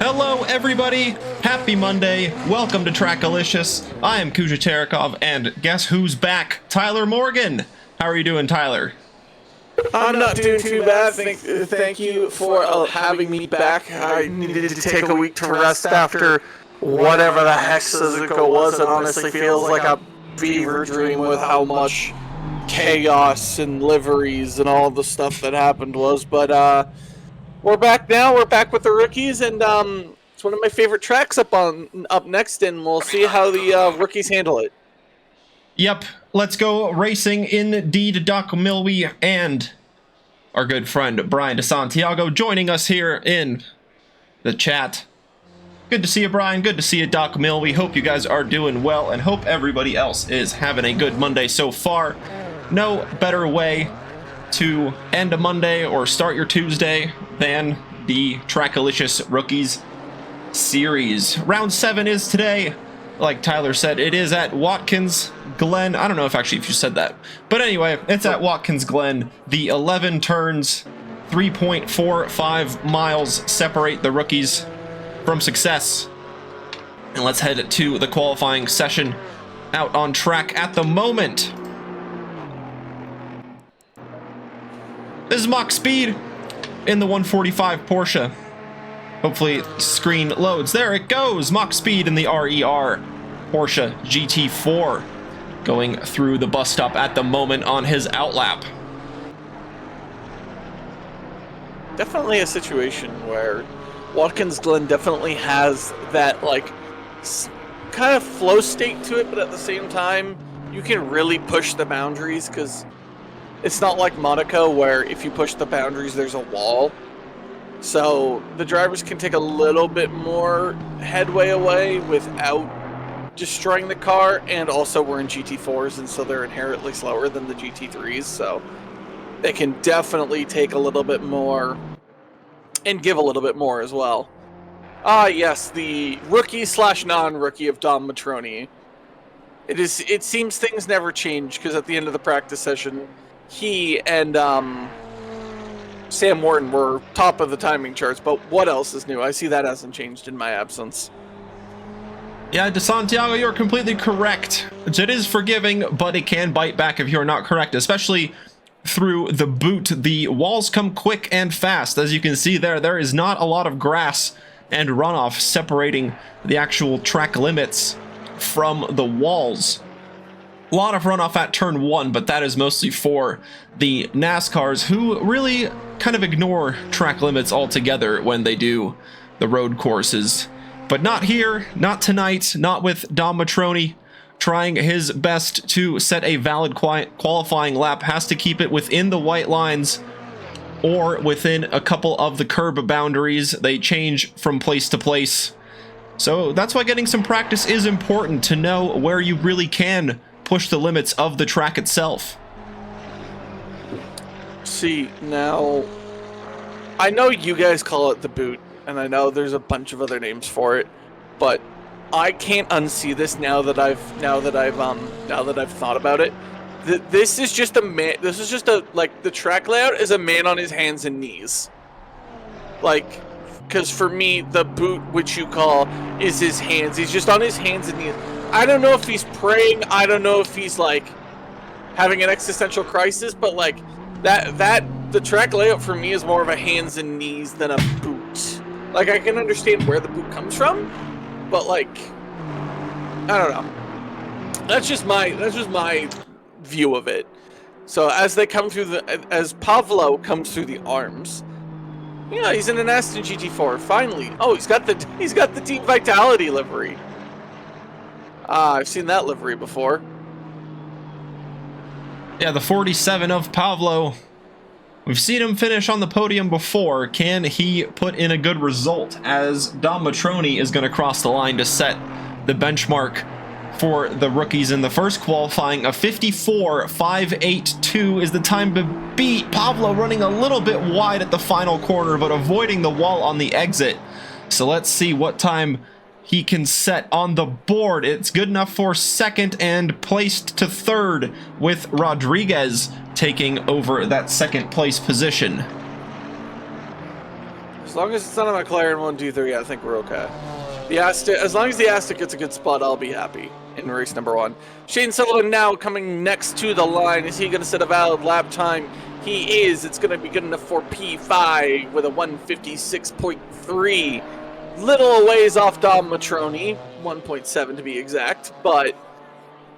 Hello everybody, happy Monday, welcome to Trackalicious. I am Kuja Terekov, and guess who's back? Tyler Morgan! How are you doing, Tyler? I'm not doing too bad. Thank you for having me back. I needed to take a week to rest after whatever the heck Suzuka was. It honestly feels like a fever dream with how much chaos and liveries and all the stuff that happened was. But we're back now. We're back with the rookies, and it's one of my favorite tracks up next, and we'll see how the rookies handle it. Yep, let's go racing indeed. Doc Milby and our good friend Brian DeSantiago joining us here in the chat. Good to see you, Brian. Good to see you, Doc Milby. Hope you guys are doing well, and hope everybody else is having a good Monday so far. No better way to end a Monday or start your Tuesday than the Trackalicious Rookies series. Round 7 is today. Like Tyler said, it is at Watkins, Glen. I don't know if you said that. But anyway, it's at Watkins, Glen. The 11 turns, 3.45 miles separate the rookies from success. And let's head to the qualifying session out on track at the moment. This is Mach Speed in the 145 Porsche. Hopefully screen loads. There it goes. Mach Speed in the RER Porsche GT4 going through the bus stop at the moment on his outlap. Definitely a situation where Watkins Glen definitely has that like kind of flow state to it, but at the same time you can really push the boundaries because it's not like Monaco where if you push the boundaries there's a wall. So the drivers can take a little bit more headway away without destroying the car, and also we're in GT4s and so they're inherently slower than the GT3s, so they can definitely take a little bit more and give a little bit more as well. Yes, the rookie slash non-rookie of Dom Matroni. It seems things never change because at the end of the practice session he and Sam Morton were top of the timing charts, but what else is new? I see that hasn't changed in my absence. Yeah, DeSantiago, you're completely correct. It is forgiving, but it can bite back if you're not correct, especially through the boot. The walls come quick and fast. As you can see there is not a lot of grass and runoff separating the actual track limits from the walls. A lot of runoff at turn 1, but that is mostly for the NASCARs who really kind of ignore track limits altogether when they do the road courses. But not here, not tonight, not with Dom Matroni trying his best to set a valid qualifying lap. Has to keep it within the white lines or within a couple of the curb boundaries. They change from place to place. So that's why getting some practice is important, to know where you really can push the limits of the track itself. See, now I know you guys call it the boot, and I know there's a bunch of other names for it, but I can't unsee this now that I've thought about it. This is just a man. This is just a like the track layout is a man on his hands and knees. Like, because for me, the boot, which you call, is his hands. He's just on his hands and knees. I don't know if he's praying. I don't know if he's like having an existential crisis, but like the track layout for me is more of a hands and knees than a boot. Like, I can understand where the boot comes from, but like, I don't know. That's just my view of it. So as they come through as Pavlo comes through the arms, yeah, he's in an Aston GT4 finally. Oh, he's got the Team Vitality livery. I've seen that livery before. Yeah, the 47 of Pavlo. We've seen him finish on the podium before. Can he put in a good result, as Dom Matroni is going to cross the line to set the benchmark for the rookies in the first qualifying? A 54.582 is the time to beat. Pavlo running a little bit wide at the final corner, but avoiding the wall on the exit. So let's see what time he can set on the board. It's good enough for second and placed to third, with Rodriguez taking over that second place position. As long as it's not a McLaren 1, 2, 3, I think we're okay. The Aztec, as long as the Aztec gets a good spot, I'll be happy in race number 1. Shane Sullivan now coming next to the line. Is he going to set a valid lap time? He is. It's going to be good enough for P5 with a 156.3. Little ways off Dom Matroni, 1.7 to be exact, but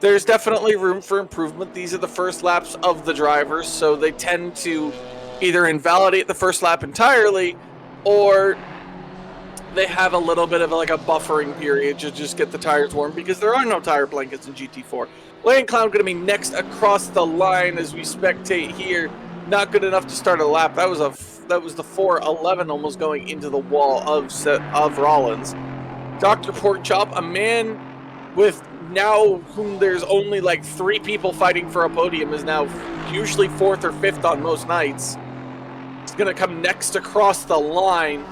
there's definitely room for improvement. These are the first laps of the drivers, so they tend to either invalidate the first lap entirely, or they have a little bit of like a buffering period to just get the tires warm, because there are no tire blankets in GT4. Lane Clown going to be next across the line as we spectate here. Not good enough to start a lap. That was the 4:11 almost going into the wall of Rollins. Dr. Porkchop, a man with now whom there's only like 3 people fighting for a podium, is now usually 4th or 5th on most nights. He's going to come next across the line.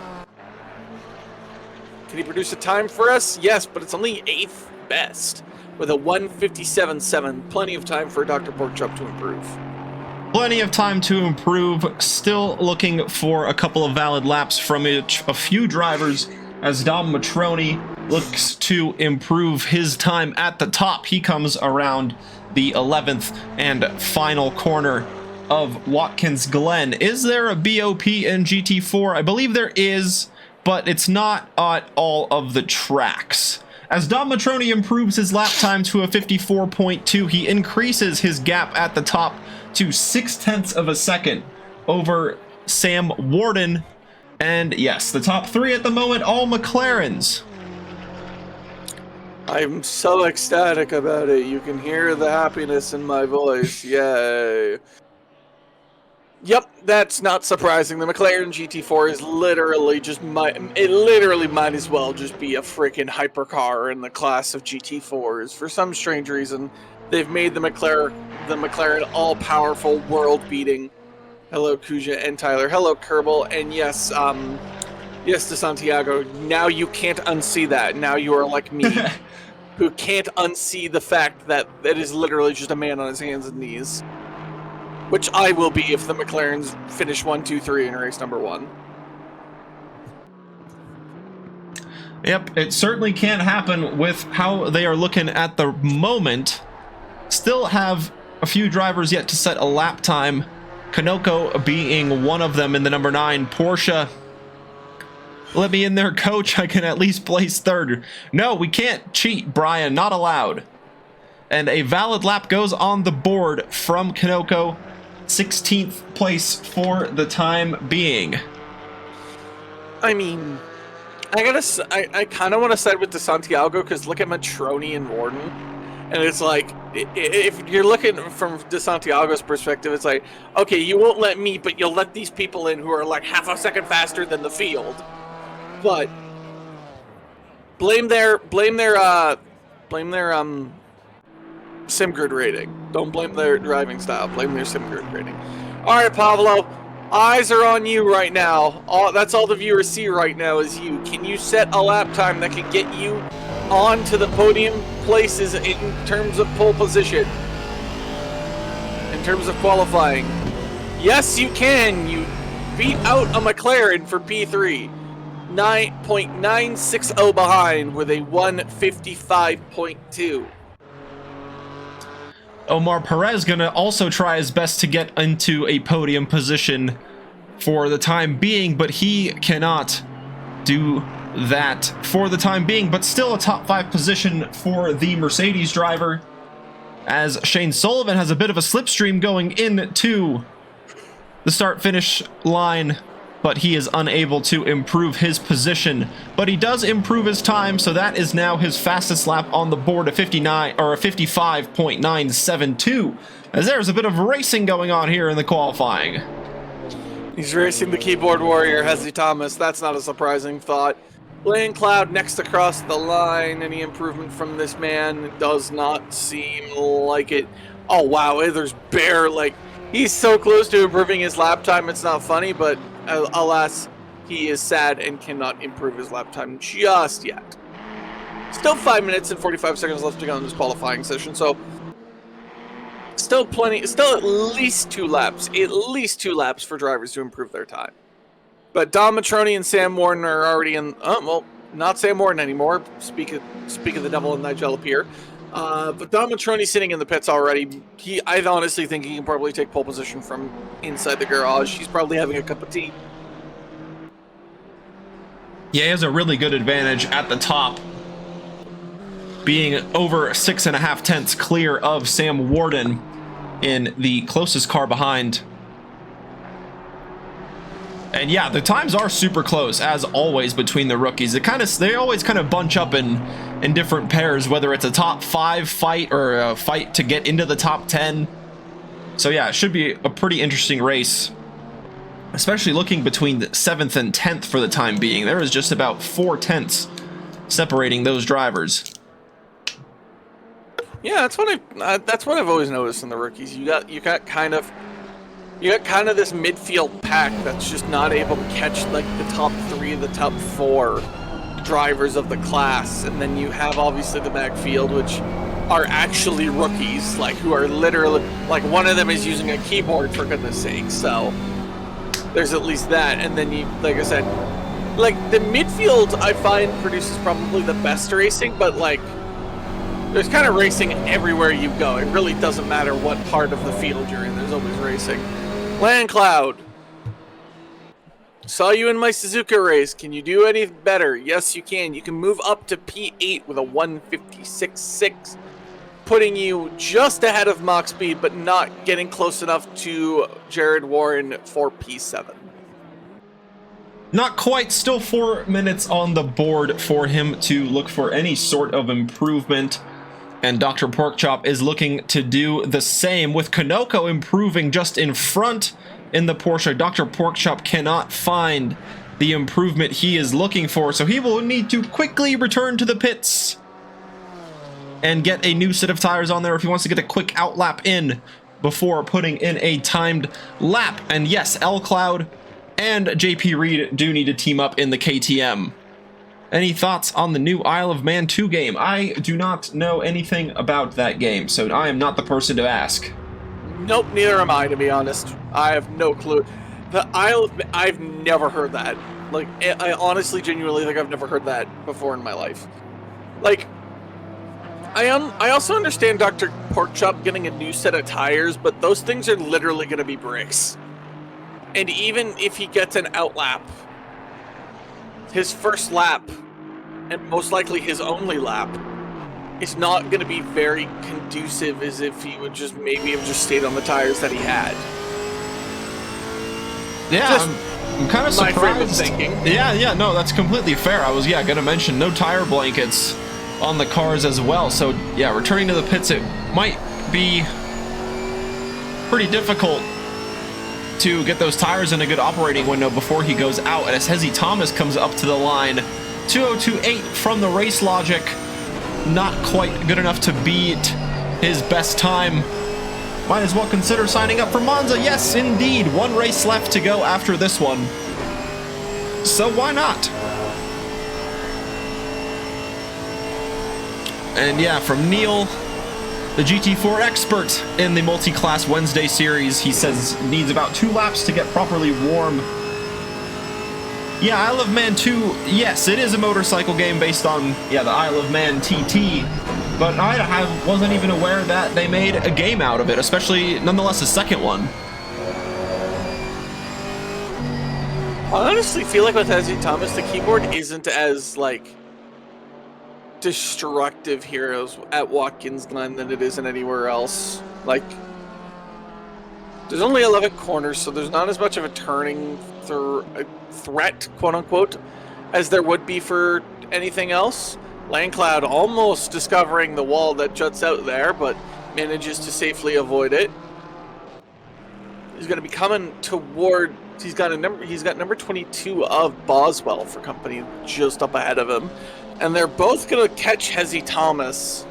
Can he produce a time for us? Yes, but it's only 8th best with a 1:57.7. Plenty of time for Dr. Porkchop to improve. Plenty of time to improve. Still looking for a couple of valid laps from a few drivers as Dom Matroni looks to improve his time at the top. He comes around the 11th and final corner of Watkins Glen. Is there a BOP in GT4? I believe there is, but it's not at all of the tracks. As Dom Matroni improves his lap time to a 54.2, he increases his gap at the top to 0.6 of a second over Sam Warden. And yes, the top 3 at the moment, all McLarens. I'm so ecstatic about it. You can hear the happiness in my voice. Yay. Yep, that's not surprising. The McLaren GT4 is literally just it literally might as well just be a freaking hypercar in the class of GT4s. For some strange reason, they've made the McLaren all-powerful, world-beating. Hello, Kuja and Tyler. Hello, Kerbal. And yes, yes, to Santiago. Now you can't unsee that. Now you are like me, who can't unsee the fact that it is literally just a man on his hands and knees. Which I will be if the McLarens finish 1, 2, 3 in race number 1. Yep, it certainly can't happen with how they are looking at the moment. Still have a few drivers yet to set a lap time. Kanoko being one of them in the number 9 Porsche. Let me in there, coach. I can at least place 3rd. No, we can't cheat, Brian. Not allowed. And a valid lap goes on the board from Kanoko. 16th place for the time being. I mean, I kind of want to side with DeSantiago, because look at Matroni and Warden. And it's like, if you're looking from DeSantiago's perspective, it's like, okay, you won't let me, but you'll let these people in who are like half a second faster than the field. But blame their SimGrid rating. Don't blame their driving style. Blame their SimGrid rating. All right, Pablo, eyes are on you right now. That's all the viewers see right now is you. Can you set a lap time that can get you onto the podium places in terms of pole position? In terms of qualifying? Yes, you can. You beat out a McLaren for P3. 9.960 behind with a 155.2. Omar Perez gonna also try his best to get into a podium position for the time being, but he cannot do that for the time being. But still a top 5 position for the Mercedes driver, as Shane Sullivan has a bit of a slipstream going into the start-finish line, but he is unable to improve his position. But he does improve his time, so that is now his fastest lap on the board, a 55.972. As there's a bit of racing going on here in the qualifying. He's racing the keyboard warrior, Hezzy Thomas. That's not a surprising thought. Lane Cloud next across the line. Any improvement from this man? It does not seem like it. Oh, wow. There's he's so close to improving his lap time, it's not funny, but alas, he is sad and cannot improve his lap time just yet. Still 5 minutes and 45 seconds left to go in this qualifying session, so still at least 2 laps for drivers to improve their time. But Dom Matroni and Sam Warden are already in. Well, not Sam Warden anymore. Speak of the devil and Nigel appear. But Dom Matroni's sitting in the pits already. I honestly think he can probably take pole position from inside the garage. He's probably having a cup of tea. Yeah, he has a really good advantage at the top, being over 6.5 tenths clear of Sam Warden in the closest car behind. And yeah, the times are super close, as always, between the rookies. They always kind of bunch up in different pairs, whether it's a top 5 fight or a fight to get into the top 10. So yeah, it should be a pretty interesting race, especially looking between the 7th and 10th for the time being. There is just about 4 tenths separating those drivers. Yeah, that's what I've always noticed in the rookies. You got kind of this midfield pack that's just not able to catch like the top 3, the top 4 drivers of the class, and then you have obviously the backfield, which are actually rookies, like who are literally like one of them is using a keyboard for goodness sake. So there's at least that, and then you, like I said, like the midfield I find produces probably the best racing, but like there's kind of racing everywhere you go. It really doesn't matter what part of the field you're in. There's always racing. Land Cloud. Saw you in my Suzuka race. Can you do any better? Yes, you can. You can move up to P8 with a 156.6, putting you just ahead of Mach speed, but not getting close enough to Jared Warren for P7. Not quite, still 4 minutes on the board for him to look for any sort of improvement. And Dr. Porkchop is looking to do the same, with Kanoko improving just in front in the Porsche. Dr. Porkchop cannot find the improvement he is looking for, so he will need to quickly return to the pits and get a new set of tires on there if he wants to get a quick outlap in before putting in a timed lap. And yes, L Cloud and JP Reed do need to team up in the KTM. Any thoughts on the new Isle of Man 2 game? I do not know anything about that game, so I am not the person to ask. Nope, neither am I, to be honest. I have no clue. The Isle of Man, I've never heard that. Like, I honestly, genuinely think I've never heard that before in my life. Like, I also understand Dr. Porkchop getting a new set of tires, but those things are literally going to be bricks. And even if he gets an outlap, his first lap, and most likely his only lap, is not going to be very conducive as if he would just maybe have just stayed on the tires that he had. Yeah, I'm kind of surprised. My frame of thinking. Yeah, no, that's completely fair. I was, going to mention no tire blankets on the cars as well. So, yeah, returning to the pits, it might be pretty difficult to get those tires in a good operating window before he goes out. And as Hezzy Thomas comes up to the line, 2:02.8 from the Race Logic, not quite good enough to beat his best time. Might as well consider signing up for Monza. Yes, indeed, 1 race left to go after this one, so why not? And yeah, from Neil, the GT4 expert in the multi-class Wednesday series, he says needs about 2 laps to get properly warm. Yeah, Isle of Man 2, yes, it is a motorcycle game based on, the Isle of Man TT, but I wasn't even aware that they made a game out of it, especially, nonetheless, a second one. I honestly feel like with Hezzy Thomas, the keyboard isn't as, like, destructive heroes at Watkins Glen than it is in anywhere else. Like, there's only 11 corners, so there's not as much of a turning threat, quote unquote, as there would be for anything else. Land Cloud almost discovering the wall that juts out there, but manages to safely avoid it. He's going to be coming toward. He's got number 22 of Boswell for company just up ahead of him. And they're both going to catch Hezzy Thomas,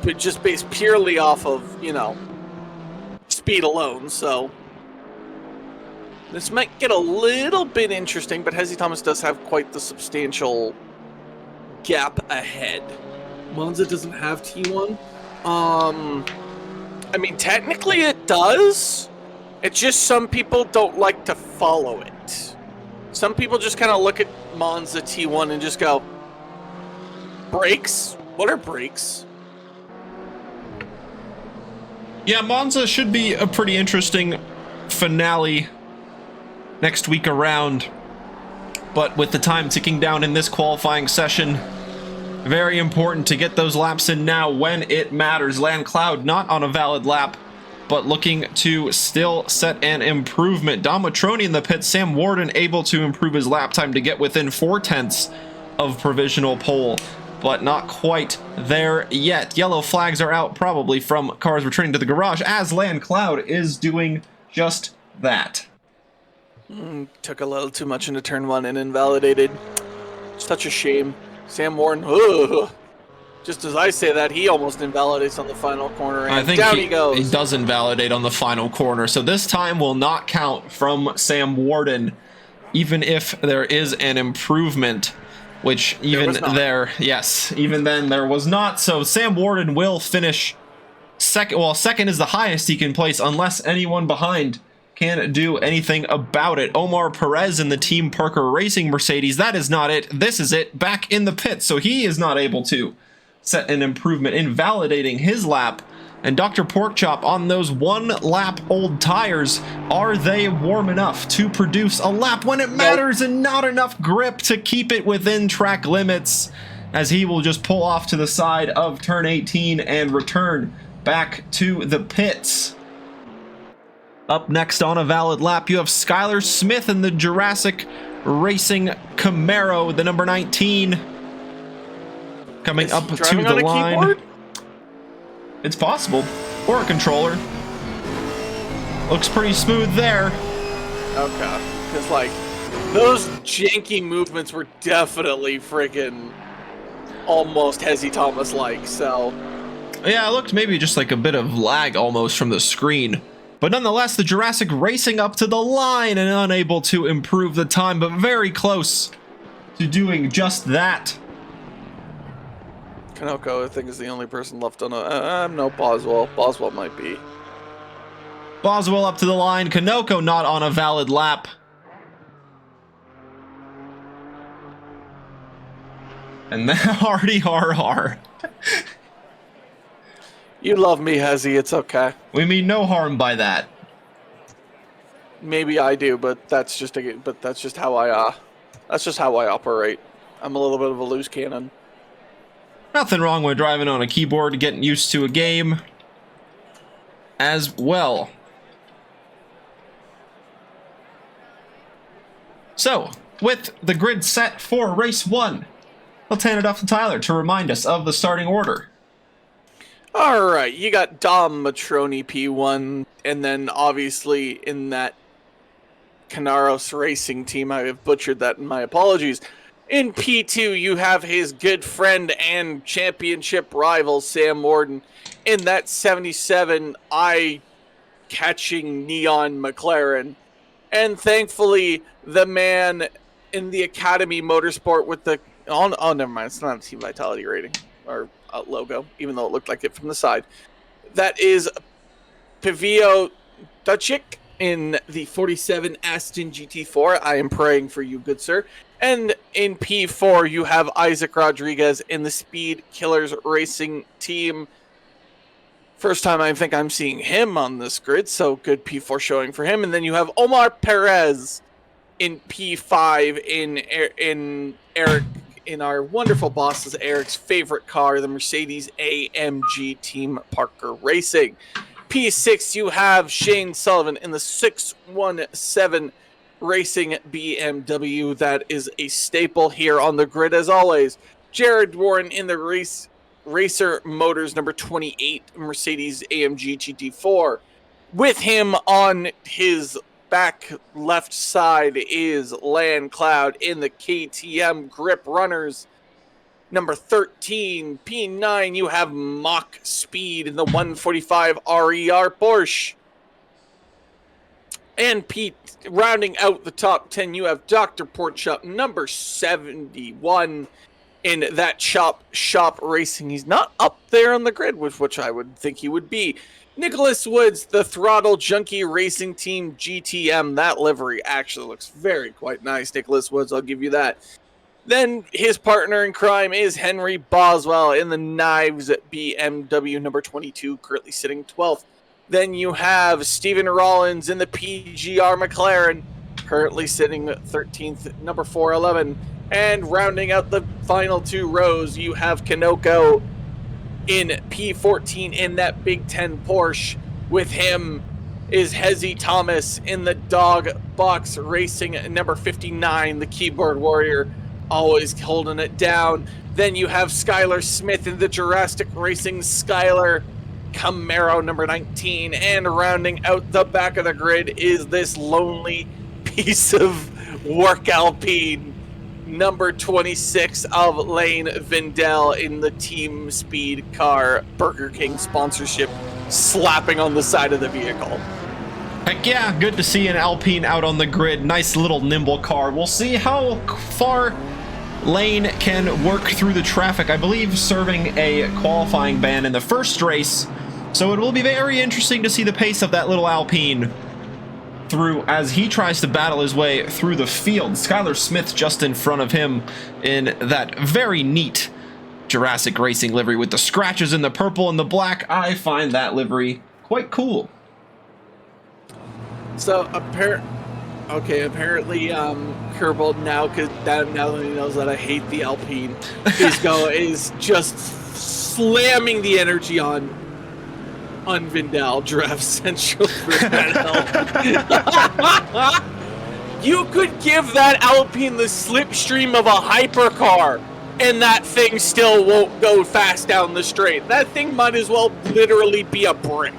but just based purely off of, speed alone. So this might get a little bit interesting, but Hezzy Thomas does have quite the substantial gap ahead. Monza doesn't have T1. I mean, technically it does. It's just some people don't like to follow it. Some people just kind of look at Monza T1 and just go, brakes? What are brakes? Yeah, Monza should be a pretty interesting finale next week around. But with the time ticking down in this qualifying session, very important to get those laps in now when it matters. Landcloud not on a valid lap, but looking to still set an improvement. Dom Matroni in the pit, Sam Warden able to improve his lap time to get within 4/10 of provisional pole, but not quite there yet. Yellow flags are out probably from cars returning to the garage as Landcloud is doing just that. Took a little too much into turn 1 and invalidated. Such a shame. Sam Warden, ugh. Just as I say that, he almost invalidates on the final corner, and I think down he goes. He does invalidate on the final corner, so this time will not count from Sam Warden, even if there is an improvement, which even there, yes, even then there was not. So Sam Warden will finish second. Well, second is the highest he can place unless anyone behind can do anything about it. Omar Perez in the Team Parker Racing Mercedes, that is not it. This is it, back in the pit, so he is not able to set an improvement, invalidating his lap. And Dr. Porkchop on those 1 lap old tires, are they warm enough to produce a lap when it matters and not enough grip to keep it within track limits, as he will just pull off to the side of turn 18 and return back to the pits. Up next on a valid lap, you have Skylar Smith in the Jurassic Racing Camaro, the number 19. Coming up to the line. Keyboard? It's possible. Or a controller. Looks pretty smooth there. Okay. Because, like, those janky movements were definitely friggin' almost Hezzy Thomas-like, so. Yeah, it looked maybe just like a bit of lag almost from the screen. But nonetheless, the Jurassic racing up to the line and unable to improve the time, but very close to doing just that. Kanoko, I think, is the only person left on a... no, Boswell. Boswell might be. Boswell up to the line. Kanoko not on a valid lap. And then Hardy har. You love me, Hezzy. It's okay. We mean no harm by that. Maybe I do, but that's just how I operate. I'm a little bit of a loose cannon. Nothing wrong with driving on a keyboard, getting used to a game as well. So, with the grid set for race 1, let's hand it off to Tyler to remind us of the starting order. All right, you got Dom Matroni P1, and then obviously in that Canaros Racing team, I have butchered that, and my apologies. In P2, you have his good friend and championship rival, Sam Warden, in that 77 eye-catching neon McLaren. And thankfully, the man in the Academy Motorsport with the... Oh, never mind, it's not a Team Vitality rating, or logo, even though it looked like it from the side. That is Pavio Duchik in the 47 Aston GT4. I am praying for you, good sir. And in P4, you have Isaac Rodriguez in the Speed Killers Racing team. First time I think I'm seeing him on this grid, so good P4 showing for him. And then you have Omar Perez in P5 in Eric, in our wonderful boss's Eric's favorite car, the Mercedes AMG Team Parker Racing. P6, you have Shane Sullivan in the 617 Racing BMW. That is a staple here on the grid as always. Jared Warren in the Racer Motors number 28 Mercedes AMG GT4. With him on his back left side is Landcloud in the KTM Grip Runners. Number 13, P9, you have Mach Speed in the 145 RER Porsche. And rounding out the top 10, you have Dr. Porkchop, number 71 in that shop racing. He's not up there on the grid, which I would think he would be. Nicholas Woods, the Throttle Junkie Racing Team GTM. That livery actually looks quite nice, Nicholas Woods. I'll give you that. Then his partner in crime is Henry Boswell in the Knives BMW number 22, currently sitting 12th. Then you have Stephen Rollins in the PGR McLaren, currently sitting 13th, number 411. And rounding out the final two rows, you have Kanoko in P14 in that Big Ten Porsche. With him is Hezzy Thomas in the Dog Box Racing number 59, the keyboard warrior, always holding it down. Then you have Skylar Smith in the Jurassic Racing Skylar Camaro number 19, and rounding out the back of the grid is this lonely piece of work Alpine, number 26 of Lane Vindell in the Team Speed Car Burger King sponsorship, slapping on the side of the vehicle. Heck yeah, good to see an Alpine out on the grid. Nice little nimble car. We'll see how far Lane can work through the traffic. I believe serving a qualifying ban in the first race, so it will be very interesting to see the pace of that little Alpine through as he tries to battle his way through the field. Skylar Smith just in front of him in that very neat Jurassic Racing livery with the scratches in the purple and the black. I find that livery quite cool. So apparently Kerbal now that he knows that I hate the Alpine, is just slamming the energy on Vindell, Draft Central for You could give that Alpine the slipstream of a hypercar, and that thing still won't go fast down the straight. That thing might as well literally be a brick.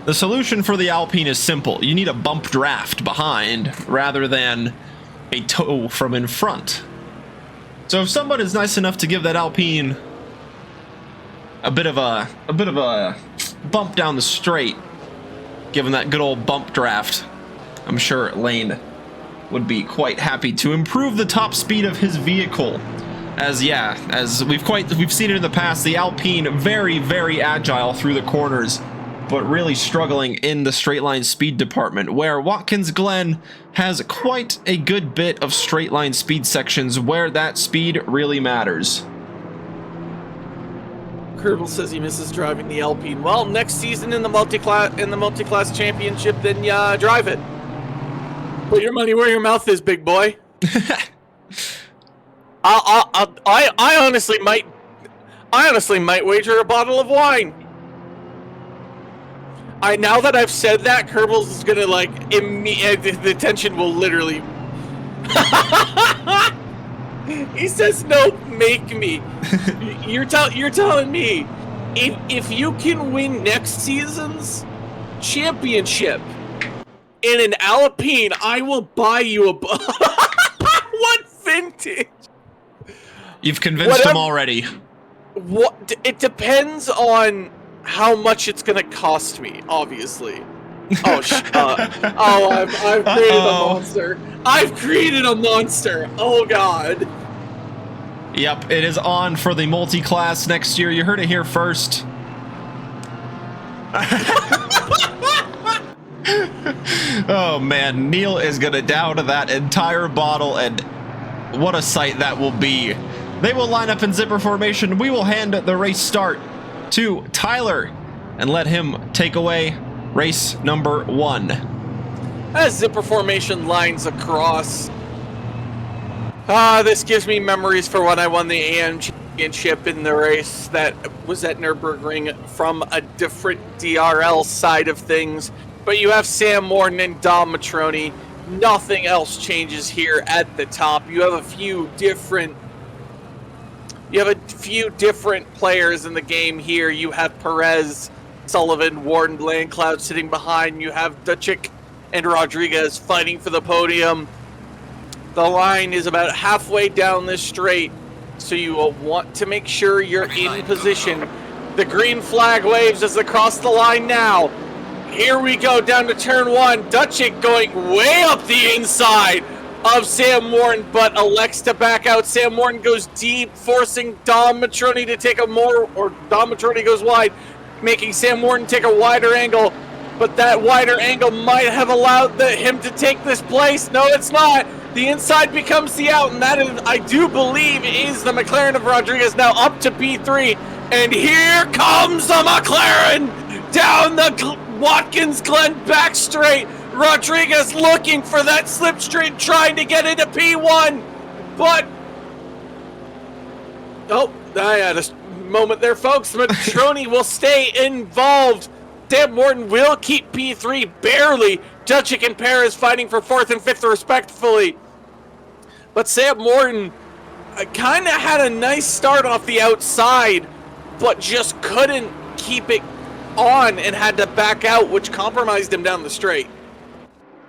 The solution for the Alpine is simple. You need a bump draft behind rather than a tow from in front. So if someone is nice enough to give that Alpine a bit of a bump down the straight, given that good old bump draft, I'm sure Lane would be quite happy to improve the top speed of his vehicle. As we've seen it in the past, the Alpine very, very agile through the corners, but really struggling in the straight line speed department, where Watkins Glen has quite a good bit of straight line speed sections where that speed really matters. Kerbal says he misses driving the Alpine. Well, next season in the multi-class championship, then drive it. Put your money where your mouth is, big boy. I honestly might wager a bottle of wine. Now that I've said that, Kerbal's is gonna the tension will literally. He says, "No, make me." You're telling me, if you can win next season's championship in an Alpine, I will buy you a what vintage? You've convinced him already. What? It depends on how much it's gonna cost me, obviously. I've created a monster. I've created a monster. Oh god. Yep, it is on for the multi-class next year. You heard it here first. Oh man, Neil is gonna down that entire bottle, and what a sight that will be. They will line up in zipper formation. We will hand the race start to Tyler and let him take away race number 1. As zipper formation lines across, this gives me memories for when I won the AM championship in the race that was at Nürburgring from a different DRL side of things. But you have Sam Morton and Dom Matroni. Nothing else changes here at the top. You have a few different players in the game here. You have Perez, Sullivan, Warden, Landcloud sitting behind. You have Duchik and Rodriguez fighting for the podium. The line is about halfway down this straight, so you will want to make sure you're in position. The green flag waves as they cross the line now. Here we go down to turn 1. Duchik going way up the inside of Sam Morton, but elects to back out. Sam Morton goes deep, forcing Dom Matroni to take Dom Matroni goes wide. making Sam Morton take a wider angle, but that wider angle might have allowed him to take this place. No, it's not. The inside becomes the out, and that is, I do believe, is the McLaren of Rodriguez now up to P3. And here comes the McLaren down the Watkins Glen back straight. Rodriguez looking for that slipstream, trying to get into P1, but oh, I had a moment there, folks. Matroni will stay involved. Sam Morton will keep P3 barely. Duchik and Perez fighting for 4th and 5th respectfully. But Sam Morton kind of had a nice start off the outside, but just couldn't keep it on and had to back out, which compromised him down the straight.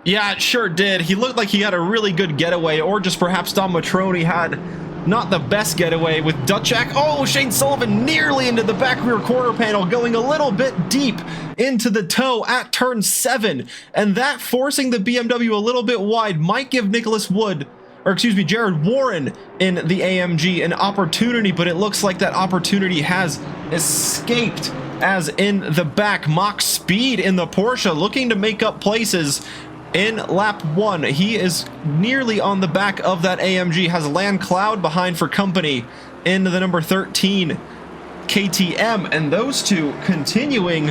Yeah, it sure did. He looked like he had a really good getaway, or just perhaps Dom Matroni had not the best getaway with Duchak. Oh, Shane Sullivan nearly into the back rear quarter panel, going a little bit deep into the toe at turn 7. And that forcing the BMW a little bit wide might give Jared Warren in the AMG an opportunity, but it looks like that opportunity has escaped, as in the back, Mach Speed in the Porsche looking to make up places in lap 1. He is nearly on the back of that AMG, has Land Cloud behind for company into the number 13 KTM, and those two continuing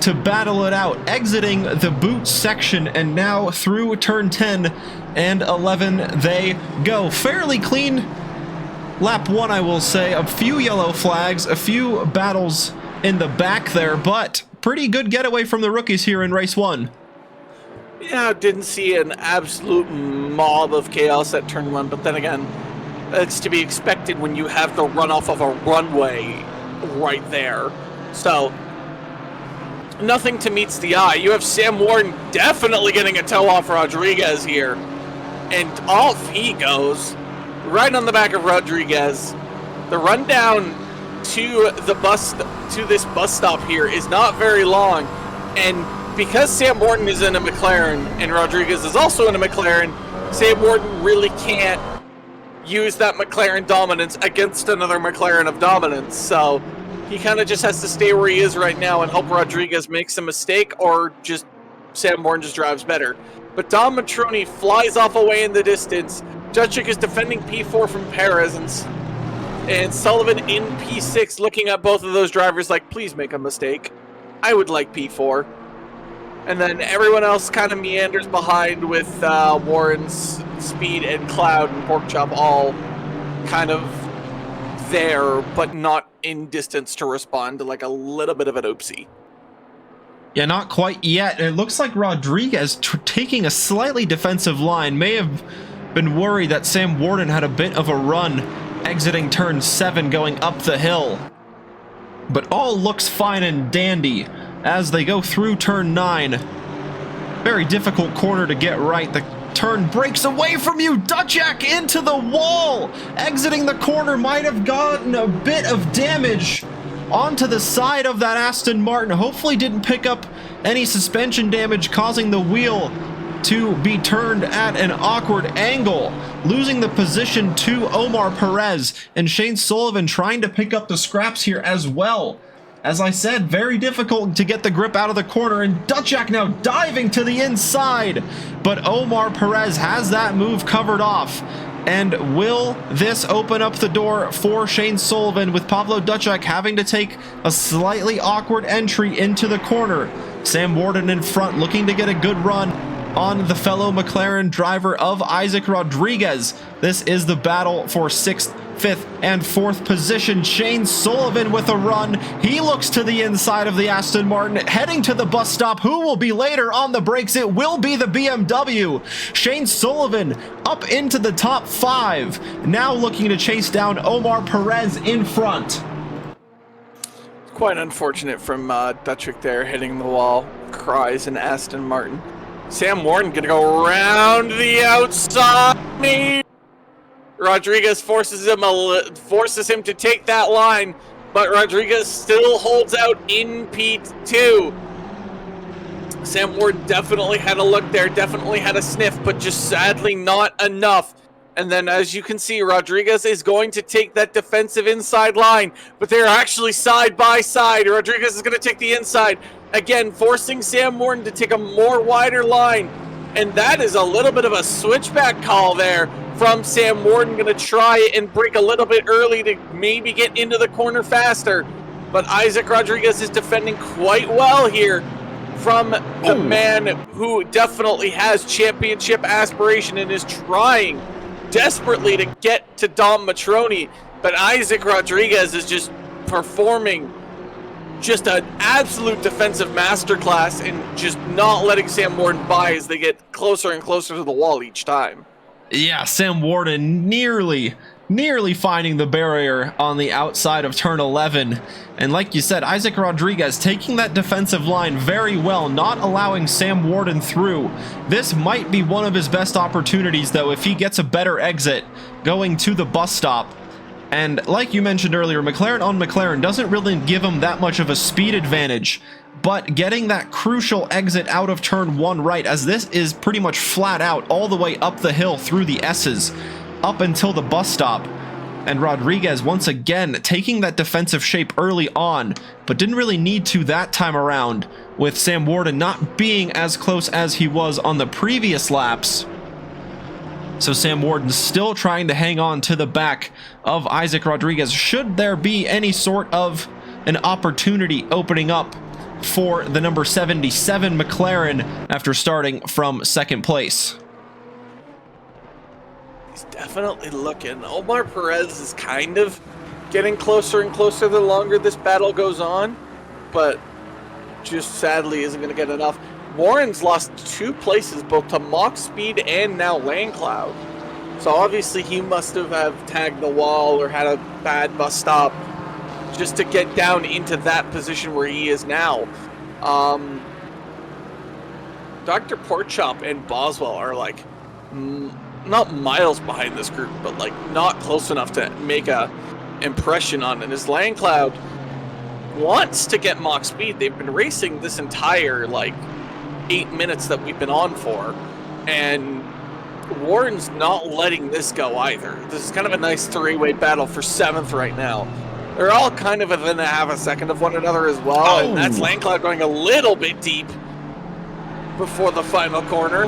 to battle it out, exiting the boot section, and now through turn 10 and 11 they go. Fairly clean lap 1, I will say. A few yellow flags, a few battles in the back there, but pretty good getaway from the rookies here in race 1. Yeah, didn't see an absolute mob of chaos at turn 1, but then again, it's to be expected when you have the runoff of a runway right there. So, nothing to meets the eye. You have Sam Morton definitely getting a toe off Rodriguez here, and off he goes, right on the back of Rodriguez. The rundown to this bus stop here is not very long, and because Sam Morton is in a McLaren and Rodriguez is also in a McLaren, Sam Morton really can't use that McLaren dominance against another McLaren of dominance. So he kind of just has to stay where he is right now and hope Rodriguez makes a mistake, or just Sam Morton just drives better. But Dom Matroni flies off away in the distance. Duchik is defending P4 from Perez, and Sullivan in P6 looking at both of those drivers like, please make a mistake. I would like P4. And then everyone else kind of meanders behind with Warren's Speed and Cloud and Porkchop all kind of there, but not in distance to respond to like a little bit of an oopsie. Yeah, not quite yet. It looks like Rodriguez taking a slightly defensive line. May have been worried that Sam Morton had a bit of a run exiting turn 7 going up the hill. But all looks fine and dandy as they go through turn 9. Very difficult corner to get right. The turn breaks away from you. Duchak into the wall. Exiting the corner, might have gotten a bit of damage onto the side of that Aston Martin. Hopefully didn't pick up any suspension damage, causing the wheel to be turned at an awkward angle. Losing the position to Omar Perez, and Shane Sullivan trying to pick up the scraps here as well. As I said, very difficult to get the grip out of the corner, and Duchak now diving to the inside. But Omar Perez has that move covered off. And will this open up the door for Shane Sullivan, with Pavlo Duchak having to take a slightly awkward entry into the corner? Sam Morton in front, looking to get a good run on the fellow McLaren driver of Isaac Rodriguez. This is the battle for 6th, 5th, and 4th position. Shane Sullivan with a run. He looks to the inside of the Aston Martin, heading to the bus stop. Who will be later on the brakes? It will be the BMW. Shane Sullivan up into the top 5, now looking to chase down Omar Perez in front. Quite unfortunate from Duchik there, hitting the wall. Cries in Aston Martin. Sam Morton gonna go around the outside. Rodriguez forces him to take that line, but Rodriguez still holds out in P2. Sam Morton definitely had a look there, definitely had a sniff, but just sadly not enough And then, as you can see, Rodriguez is going to take that defensive inside line, but they're actually side by side. Rodriguez is going to take the inside, again, forcing Sam Morton to take a more wider line. And that is a little bit of a switchback call there from Sam Morton, going to try and break a little bit early to maybe get into the corner faster. But Isaac Rodriguez is defending quite well here from the man who definitely has championship aspiration and is trying desperately to get to Dom Matroni. But Isaac Rodriguez is just performing just an absolute defensive masterclass and just not letting Sam Morton by as they get closer and closer to the wall each time. Yeah, Sam Warden nearly finding the barrier on the outside of turn 11. And like you said, Isaac Rodriguez taking that defensive line very well, not allowing Sam Warden through. This might be one of his best opportunities, though, if he gets a better exit going to the bus stop. And like you mentioned earlier, McLaren on McLaren doesn't really give him that much of a speed advantage, but getting that crucial exit out of turn 1 right, as this is pretty much flat out all the way up the hill through the S's up until the bus stop. And Rodriguez once again taking that defensive shape early on, but didn't really need to that time around, with Sam Warden not being as close as he was on the previous laps. So Sam Warden still trying to hang on to the back of Isaac Rodriguez should there be any sort of an opportunity opening up for the number 77 McLaren after starting from second place. He's definitely looking. Omar Perez is kind of getting closer and closer the longer this battle goes on, but just sadly isn't going to get enough. Warren's lost 2 places, both to Mach Speed and now Lane Cloud. So obviously he must have tagged the wall or had a bad bus stop just to get down into that position where he is now. Dr. Porkchop and Boswell are like not miles behind this group, but like not close enough to make a impression on it. As Lane Cloud wants to get Mach Speed, they've been racing this entire like 8 minutes that we've been on for, and Warren's not letting this go either. This is kind of a nice 3-way battle for 7th right now. They're all kind of within a half a second of one another as well, and that's Lane Cloud going a little bit deep before the final corner.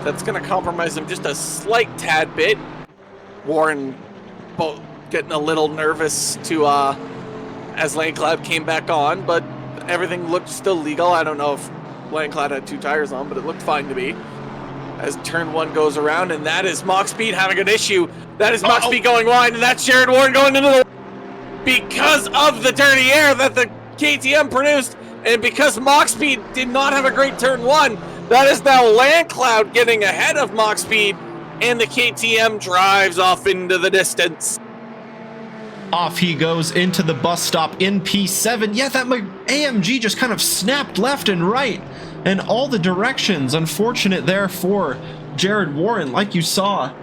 That's going to compromise him just a slight tad bit. Warren getting a little nervous to as Lane Cloud came back on, but everything looked still legal. I don't know if Lane Cloud had 2 tires on, but it looked fine to me. As turn 1 goes around, and that is Mach Speed having an issue. That is Mach Speed going wide, and that's Jared Warren going into the... Because of the dirty air that the KTM produced, and because Mach Speed did not have a great turn 1, that is now Lane Cloud getting ahead of Mach Speed, and the KTM drives off into the distance. Off he goes into the bus stop in P7. Yeah, that AMG just kind of snapped left and right in all the directions. Unfortunate there for Jared Warren, like you saw,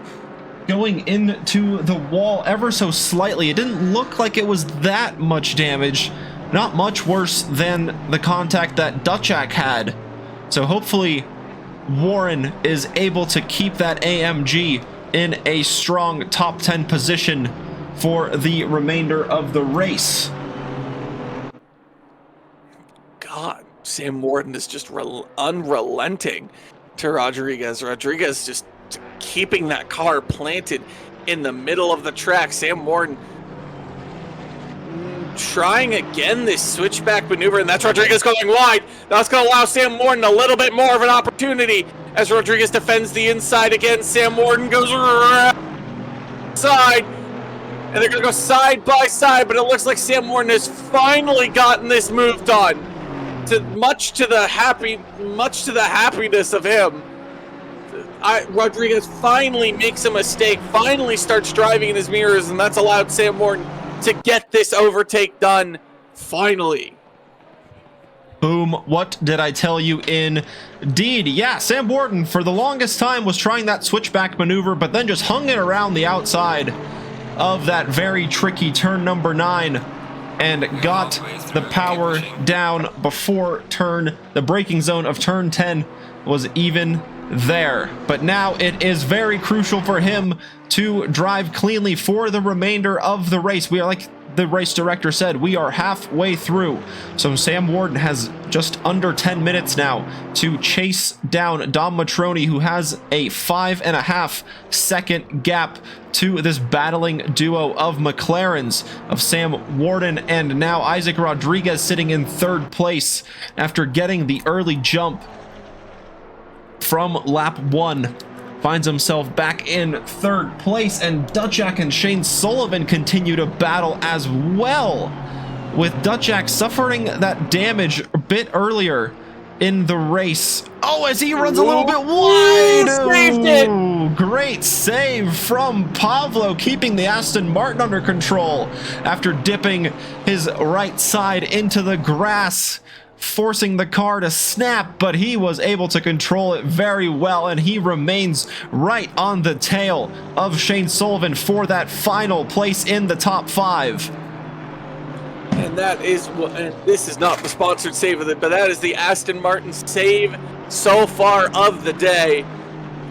going into the wall ever so slightly. It didn't look like it was that much damage. Not much worse than the contact that Duchak had. So hopefully Warren is able to keep that AMG in a strong top 10 position for the remainder of the race. God, Sam Warden is just unrelenting to Rodriguez. Rodriguez just keeping that car planted in the middle of the track. Sam Warden trying again this switchback maneuver, and that's Rodriguez going wide. That's going to allow Sam Warden a little bit more of an opportunity as Rodriguez defends the inside again. Sam Warden goes side, and they're going to go side by side, but it looks like Sam Warden has finally gotten this move done, much to the happiness of him. Rodriguez finally makes a mistake, finally starts driving in his mirrors, and that's allowed Sam Warden to get this overtake done, finally. Boom, what did I tell you indeed? Yeah, Sam Warden for the longest time was trying that switchback maneuver, but then just hung it around the outside of that very tricky turn number 9 and got the power down before the braking zone of turn 10 was even there. But now it is very crucial for him to drive cleanly for the remainder of the race. We are, like the race director said, we are halfway through. So Sam Warden has just under 10 minutes now to chase down Dom Matroni, who has a 5.5 second gap to this battling duo of McLarens of Sam Warden and now Isaac Rodriguez sitting in third place after getting the early jump from lap 1. Finds himself back in third place, and Dutchak and Shane Sullivan continue to battle as well, with Dutchak suffering that damage a bit earlier in the race. Oh, as he runs a little bit wide. Saved it. Great save from Pablo, keeping the Aston Martin under control after dipping his right side into the grass, forcing the car to snap, but he was able to control it very well, and he remains right on the tail of Shane Sullivan for that final place in the top 5. And that is what, and this is not the sponsored save of it, but that is the Aston Martin save so far of the day.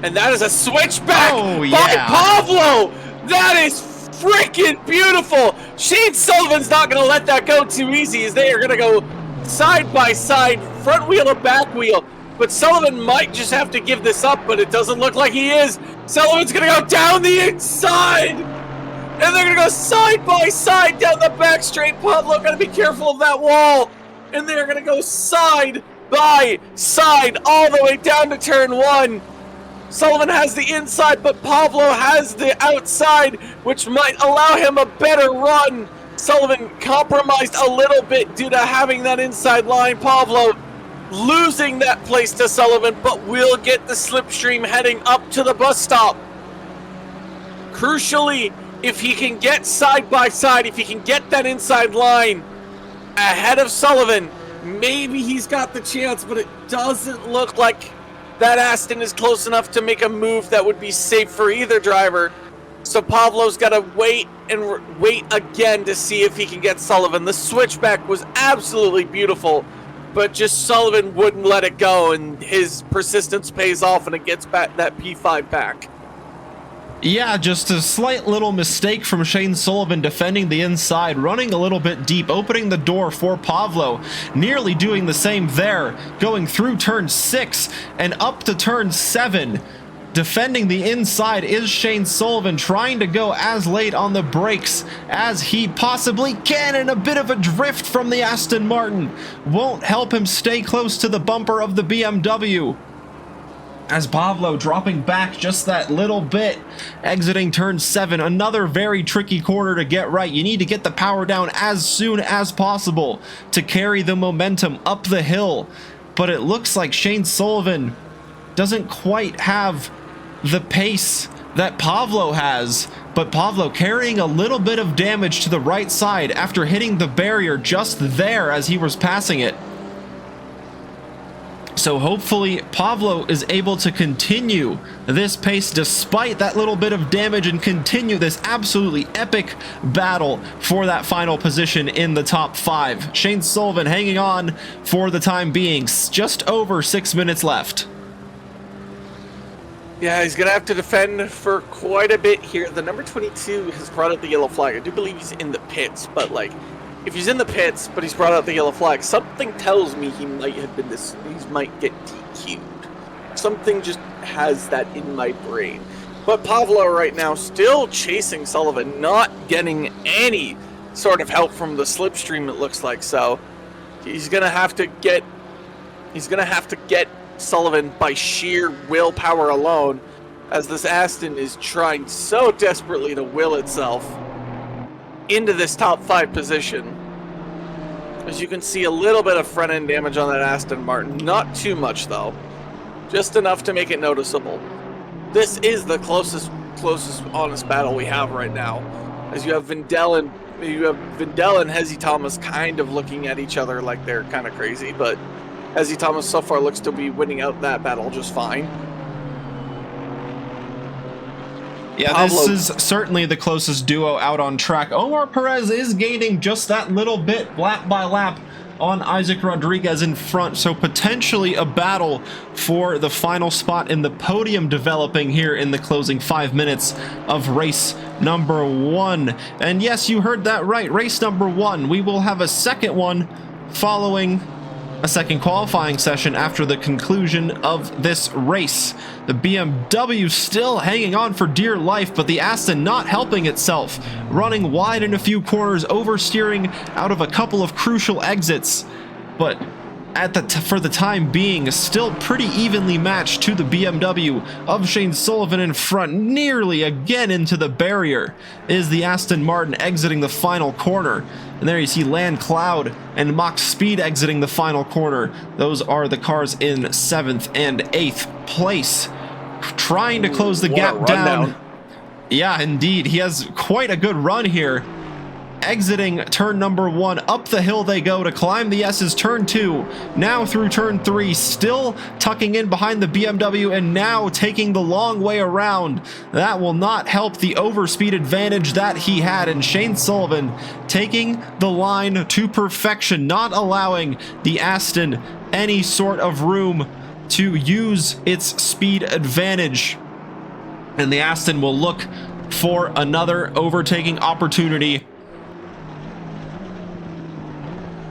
And that is a switchback by Pablo. That is freaking beautiful. Shane Sullivan's not going to let that go too easy, as they are going to go side by side, front wheel and back wheel. But Sullivan might just have to give this up, but it doesn't look like he is. Sullivan's going to go down the inside, and they're going to go side by side down the back straight. Pablo got to be careful of that wall, and they're going to go side by side all the way down to turn 1. Sullivan has the inside, but Pablo has the outside, which might allow him a better run. Sullivan compromised a little bit due to having that inside line. Pablo losing that place to Sullivan, but will get the slipstream heading up to the bus stop. Crucially, if he can get side by side, if he can get that inside line ahead of Sullivan, maybe he's got the chance, but it doesn't look like that Aston is close enough to make a move that would be safe for either driver. So Pablo's got to wait and wait again to see if he can get Sullivan. The switchback was absolutely beautiful, but just Sullivan wouldn't let it go, and his persistence pays off, and it gets back that P5 back. Yeah, just a slight little mistake from Shane Sullivan defending the inside, running a little bit deep, opening the door for Pablo, nearly doing the same there, going through turn 6 and up to turn 7. Defending the inside is Shane Sullivan, trying to go as late on the brakes as he possibly can, and a bit of a drift from the Aston Martin won't help him stay close to the bumper of the BMW. As Pablo dropping back just that little bit, exiting turn 7, another very tricky corner to get right. You need to get the power down as soon as possible to carry the momentum up the hill, but it looks like Shane Sullivan doesn't quite have the pace that Pablo has, but Pablo carrying a little bit of damage to the right side after hitting the barrier just there as he was passing it. So hopefully Pablo is able to continue this pace despite that little bit of damage and continue this absolutely epic battle for that final position in the top 5. Shane Sullivan hanging on for the time being, just over 6 minutes left. Yeah, he's going to have to defend for quite a bit here. The number 22 has brought out the yellow flag. I do believe he's in the pits, but like, if he's in the pits, but he's brought out the yellow flag, something tells me he might have been this, he might get DQ'd. Something just has that in my brain. But Pablo right now still chasing Sullivan, not getting any sort of help from the slipstream, it looks like. So he's going to have to get Sullivan by sheer willpower alone, as this Aston is trying so desperately to will itself into this top 5 position. As you can see, a little bit of front end damage on that Aston Martin, not too much though, just enough to make it noticeable. This is the closest honest battle we have right now, as you have Vindel and Hezi Thomas kind of looking at each other like they're kind of crazy, but Hezi Thomas so far looks to be winning out that battle just fine. Yeah, Pablo, this is certainly the closest duo out on track. Omar Perez is gaining just that little bit lap by lap on Isaac Rodriguez in front, so potentially a battle for the final spot in the podium developing here in the closing 5 minutes of race number 1. And yes, you heard that right, race number 1. We will have a second one following a second qualifying session after the conclusion of this race. The BMW still hanging on for dear life, but the Aston not helping itself, running wide in a few corners, oversteering out of a couple of crucial exits, but for the time being still pretty evenly matched to the BMW of Shane Sullivan in front. Nearly again into the barrier is the Aston Martin exiting the final corner. And there you see Land Cloud and Mach Speed exiting the final corner. Those are the cars in 7th and 8th place, trying to close the gap down. Yeah, indeed. He has quite a good run here. Exiting turn number 1, up the hill they go to climb the S's turn 2, now through turn 3, still tucking in behind the BMW and now taking the long way around. That will not help the overspeed advantage that he had, and Shane Sullivan taking the line to perfection, not allowing the Aston any sort of room to use its speed advantage. And the Aston will look for another overtaking opportunity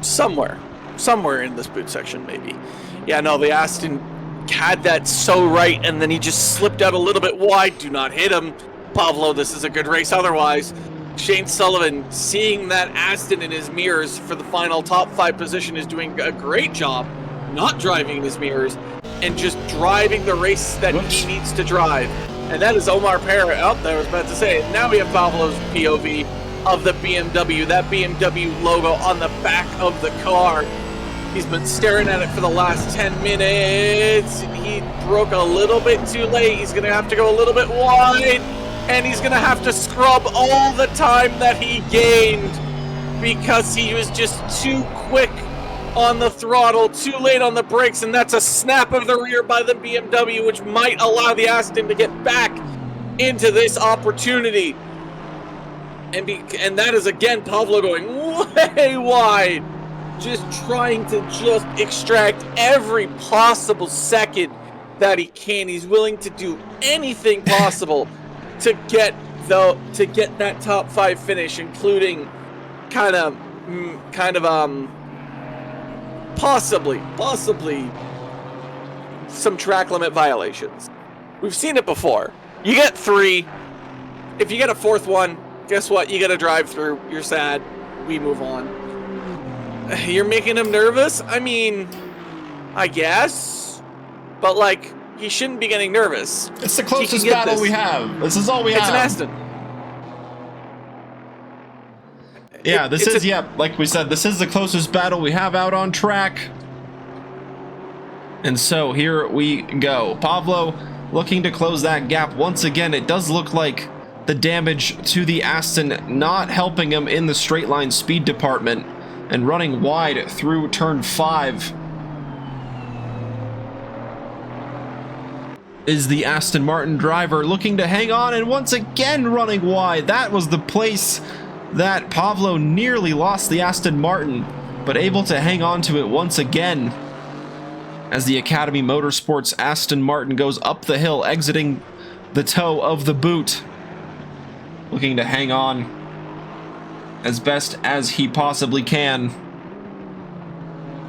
somewhere in this boot section, maybe. Yeah, no, the Aston had that so right, and then he just slipped out a little bit wide. Do not hit him, Pablo. This is a good race otherwise. Shane Sullivan, seeing that Aston in his mirrors for the final top 5 position, is doing a great job not driving in his mirrors and just driving the race that he needs to drive. And that is Omar Parra. Oh, I was about to say it. Now we have Pablo's POV of the BMW, that BMW logo on the back of the car. He's been staring at it for the last 10 minutes. He broke a little bit too late. He's gonna have to go a little bit wide, and he's gonna have to scrub all the time that he gained because he was just too quick on the throttle, too late on the brakes, and that's a snap of the rear by the BMW, which might allow the Aston to get back into this opportunity. And that is again Pablo going way wide, just trying to just extract every possible second that he can. He's willing to do anything possible to get that top 5 finish, including kind of possibly some track limit violations. We've seen it before. You get 3. If you get a 4th one, guess what? You gotta drive through. You're sad. We move on. You're making him nervous? I mean, I guess. But, like, he shouldn't be getting nervous. It's the closest battle we have. This is all we have. It's an Aston. Yeah, like we said, this is the closest battle we have out on track. And so here we go. Pablo looking to close that gap once again. It does look like the damage to the Aston not helping him in the straight line speed department, and running wide through turn 5 is the Aston Martin driver, looking to hang on and once again running wide. That was the place that Pablo nearly lost the Aston Martin, but able to hang on to it once again as the Academy Motorsports Aston Martin goes up the hill, exiting the toe of the boot, looking to hang on as best as he possibly can.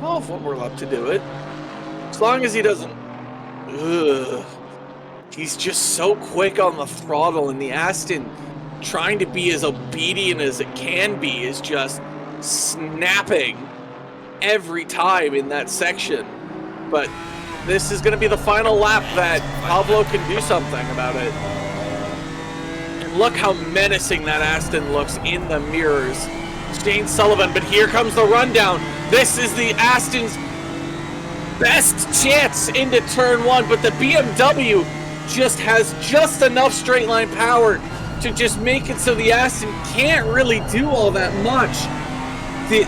Well, if we're allowed to do it, as long as he doesn't. Ugh. He's just so quick on the throttle, and the Aston, trying to be as obedient as it can be, is just snapping every time in that section. But this is going to be the final lap that Pablo can do something about it. Look how menacing that Aston looks in the mirrors. Shane Sullivan, but here comes the rundown. This is the Aston's best chance into turn 1, but the BMW just has just enough straight line power to just make it so the Aston can't really do all that much.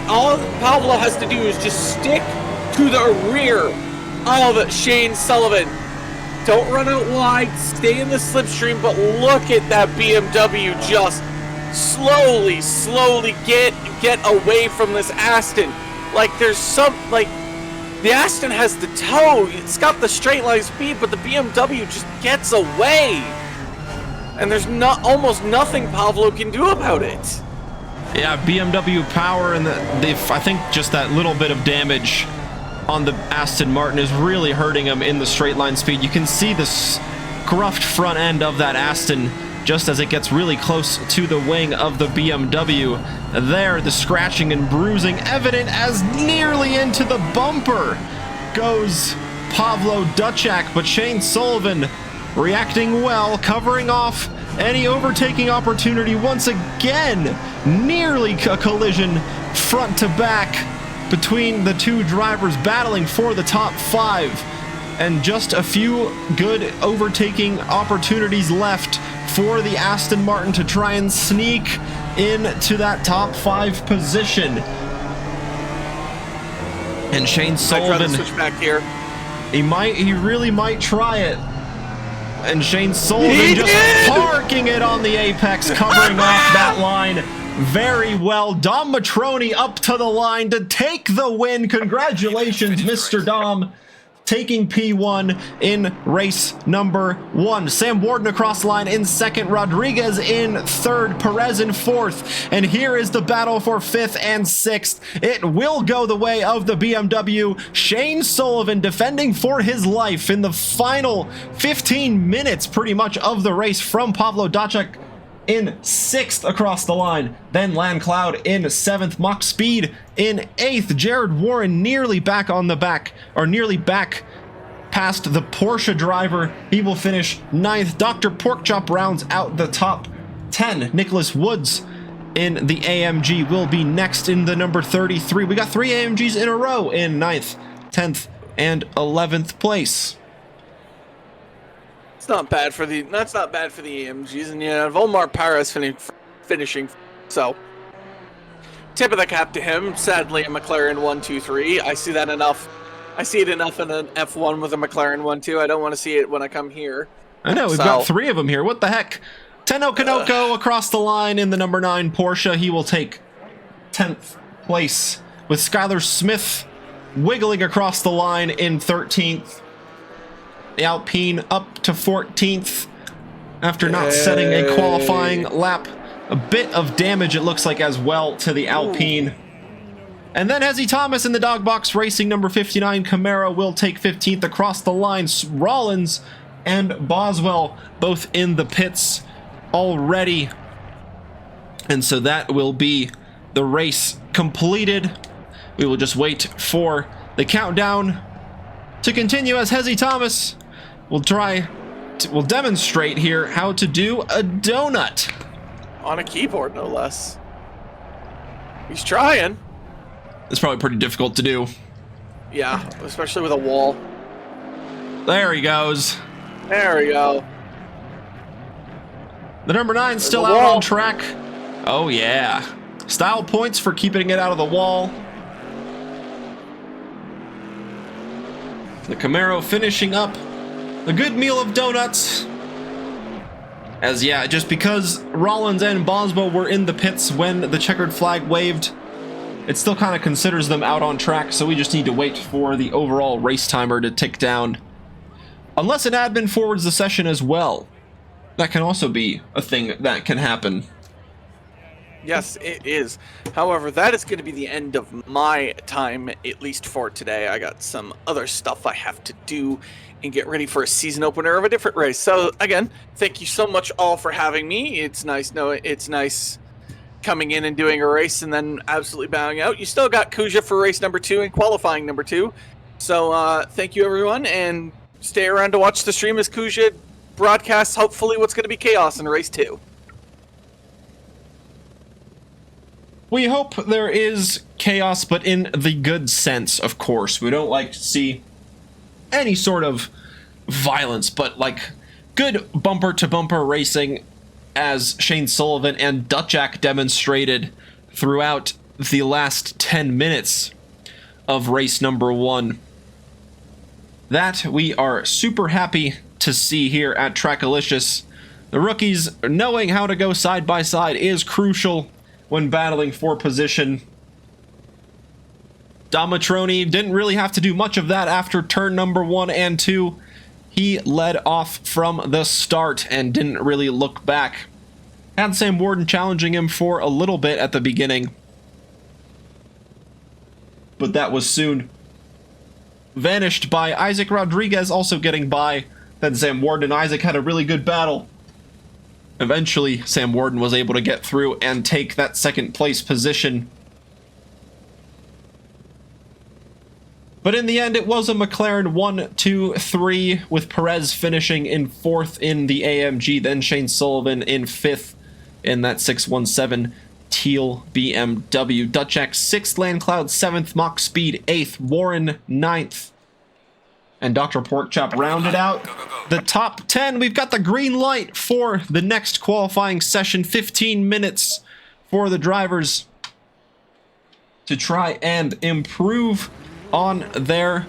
All Pablo has to do is just stick to the rear of Shane Sullivan. Don't run out wide, stay in the slipstream, but look at that BMW just slowly get away from this Aston. Like, there's some, like, the Aston has the toe, it's got the straight line speed, but the BMW just gets away. And there's almost nothing Pavlo can do about it. Yeah, BMW power and I think just that little bit of damage on the Aston Martin is really hurting him in the straight line speed. You can see this gruffed front end of that Aston just as it gets really close to the wing of the BMW. There, the scratching and bruising evident as nearly into the bumper goes Pavlo Duchak, but Shane Sullivan reacting well, covering off any overtaking opportunity once again. Nearly a collision front to back between the two drivers battling for the top 5, and just a few good overtaking opportunities left for the Aston Martin to try and sneak into that top 5 position. And Shane Sullivan, I'd try to switch back here. He really might try it. And Shane Sullivan just parking it on the apex, covering off that line very well. Dom Matroni up to the line to take the win. Congratulations, Mr. Dom, taking P1 in race number 1. Sam Warden across the line in second, Rodriguez in third, Perez in fourth, and here is the battle for 5th and 6th. It will go the way of the BMW. Shane Sullivan defending for his life in the final 15 minutes pretty much of the race from Pavlo Duchak in 6th across the line. Then Lan Cloud in 7th, Mach Speed in 8th. Jared Warren nearly back on the back, or nearly back past the Porsche driver. He will finish 9th. Dr. Porkchop rounds out the top 10. Nicholas Woods in the AMG will be next in the number 33. We got 3 AMGs in a row in 9th, 10th, and 11th place. Not bad for the AMGs, and yeah, Volmar Paris finishing. So, tip of the cap to him. Sadly, a McLaren 1-2-3. I see that enough. I see it enough in an F1 with a McLaren 1-2. I don't want to see it when I come here. I know we've got 3 of them here. What the heck? Tenno Kanoko across the line in the number 9 Porsche. He will take 10th place, with Skylar Smith wiggling across the line in 13th. The Alpine up to 14th after not setting a qualifying lap. A bit of damage, it looks like, as well to the Alpine. And then Hezzy Thomas in the dog box racing number 59 Camaro will take 15th across the line. Rollins and Boswell both in the pits already. And so that will be the race completed. We will just wait for the countdown to continue as Hezzy Thomas will demonstrate here how to do a donut. On a keyboard, no less. He's trying. It's probably pretty difficult to do. Yeah, especially with a wall. There he goes. There we go. The number 9 still out on track. Oh yeah. Style points for keeping it out of the wall. The Camaro finishing up a good meal of donuts. As yeah, just because Rollins and Boswell were in the pits when the checkered flag waved, it still kind of considers them out on track, so we just need to wait for the overall race timer to tick down. Unless an admin forwards the session as well. That can also be a thing that can happen. Yes, it is. However, that is going to be the end of my time, at least for today. I got some other stuff I have to do and get ready for a season opener of a different race. So, again, thank you so much all for having me. It's nice coming in and doing a race and then absolutely bowing out. You still got Kuja for race number 2 and qualifying number 2. So, thank you, everyone, and stay around to watch the stream as Kuja broadcasts, hopefully, what's going to be chaos in race 2. We hope there is chaos, but in the good sense, of course. We don't like to see any sort of violence, but like good bumper-to-bumper racing, as Shane Sullivan and Duchak demonstrated throughout the last 10 minutes of race number 1. That we are super happy to see here at Trackalicious. The rookies knowing how to go side by side is crucial when battling for position. Dom Matroni didn't really have to do much of that after turn number 1 and 2. He led off from the start and didn't really look back. Had Sam Worden challenging him for a little bit at the beginning, but that was soon vanished by Isaac Rodriguez also getting by. Then Sam Worden and Isaac had a really good battle. Eventually, Sam Worden was able to get through and take that second place position. But in the end, it was a McLaren 1, 2, 3, with Perez finishing in 4th in the AMG, then Shane Sullivan in 5th in that 617 teal BMW. Dutchak 6th, Landcloud 7th, Mach Speed 8th, Warren 9th. And Dr. Porkchop rounded out the top 10. We've got the green light for the next qualifying session. 15 minutes for the drivers to try and improve on their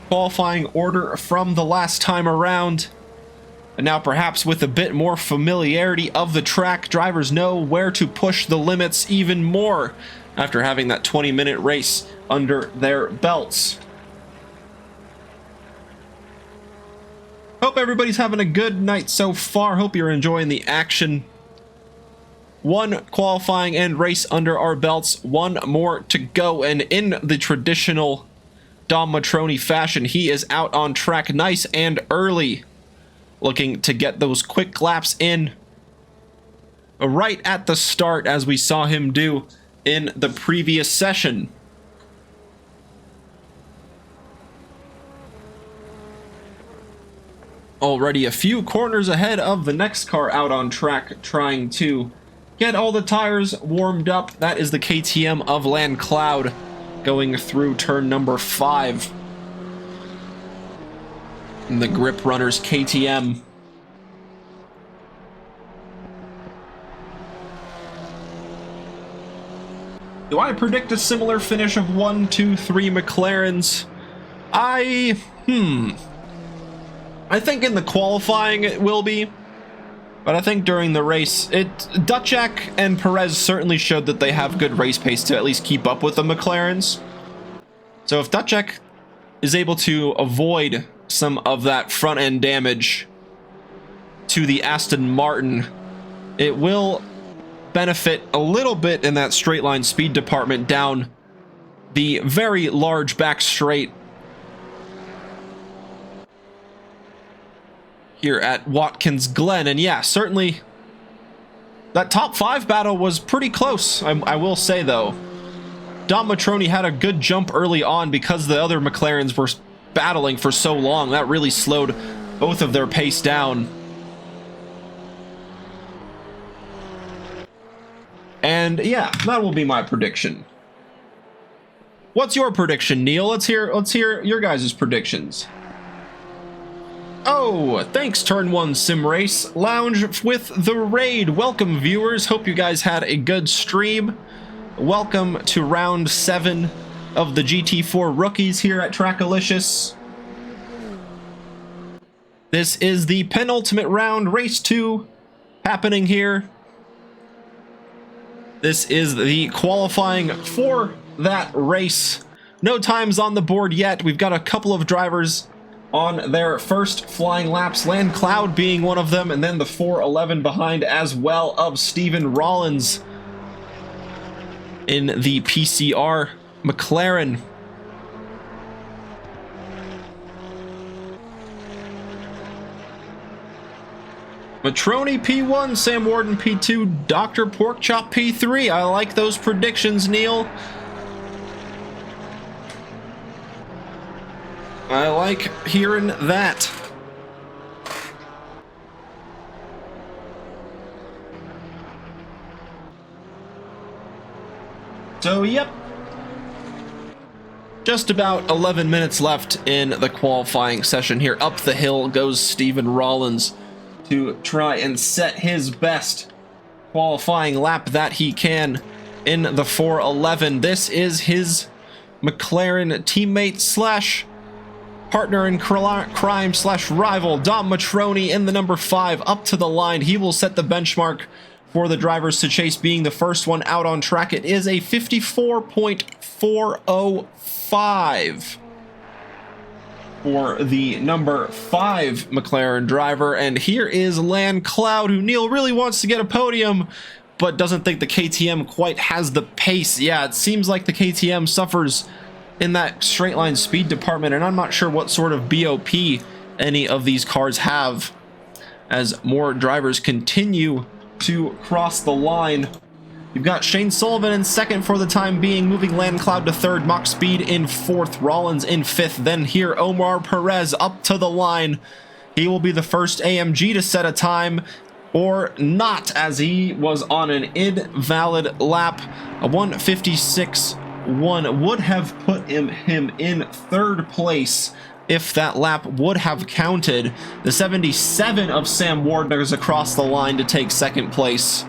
qualifying order from the last time around. And now perhaps with a bit more familiarity of the track, drivers know where to push the limits even more after having that 20-minute race under their belts. Hope everybody's having a good night so far. Hope you're enjoying the action. One qualifying and race under our belts. One more to go. And in the traditional Dom Matroni fashion, he is out on track nice and early, looking to get those quick laps in right at the start, as we saw him do in the previous session. Already a few corners ahead of the next car out on track, trying to get all the tires warmed up. That is the KTM of Landcloud going through turn number 5. And the Grip Runners KTM. Do I predict a similar finish of 1, 2, 3 McLarens? I think in the qualifying it will be, but I think during the race, Dutchak and Perez certainly showed that they have good race pace to at least keep up with the McLarens. So if Dutchak is able to avoid some of that front end damage to the Aston Martin, it will benefit a little bit in that straight line speed department down the very large back straight here at Watkins Glen. And yeah, certainly that top 5 battle was pretty close, I will say though. Dom Matroni had a good jump early on because the other McLarens were battling for so long. That really slowed both of their pace down. And yeah, that will be my prediction. What's your prediction, Neil? Let's hear your guys' predictions. Oh, thanks Turn 1 Sim Race Lounge with the raid. Welcome viewers, hope you guys had a good stream. Welcome to round 7 of the GT4 rookies here at Trackalicious. This is the penultimate round, race 2 happening here. This is the qualifying for that race. No times on the board yet. We've got a couple of drivers on their first flying laps, Landcloud being one of them, and then the 411 behind as well of Steven Rollins in the PCR McLaren. Matroni P1, Sam Worden P2, Dr. Porkchop P3. I like those predictions, Neil. I like hearing that. So, yep. Just about 11 minutes left in the qualifying session here. Up the hill goes Steven Rollins to try and set his best qualifying lap that he can in the 411. This is his McLaren teammate slash partner in crime slash rival, Dom Matroni, in the number 5 up to the line. He will set the benchmark for the drivers to chase, being the first one out on track. It is a 54.405 for the number 5 McLaren driver. And here is Land Cloud, who Neil really wants to get a podium, but doesn't think the KTM quite has the pace. Yeah, it seems like the KTM suffers in that straight line speed department, and I'm not sure what sort of BOP any of these cars have as more drivers continue to cross the line. You've got Shane Sullivan in second for the time being, moving Land Cloud to third, Mach Speed in fourth, Rollins in fifth. Then here Omar Perez up to the line. He will be the first AMG to set a time, or not, as he was on an invalid lap. A 1:56.1 would have put him in third place if that lap would have counted. The 77 of Sam Wardner is across the line to take second place,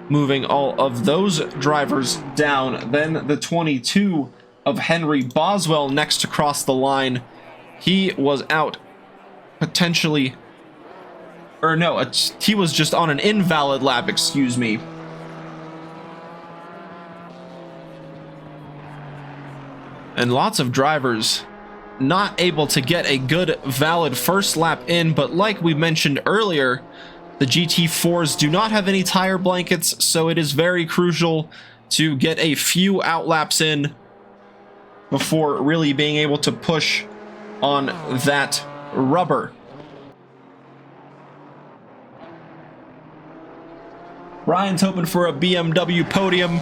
moving all of those drivers down. Then the 22 of Henry Boswell next to cross the line. He was out potentially, or no, he was just on an invalid lap, excuse me. And lots of drivers not able to get a good valid first lap in, but like we mentioned earlier, the GT4s do not have any tire blankets, so it is very crucial to get a few outlaps in before really being able to push on that rubber. Brian's hoping for a BMW podium.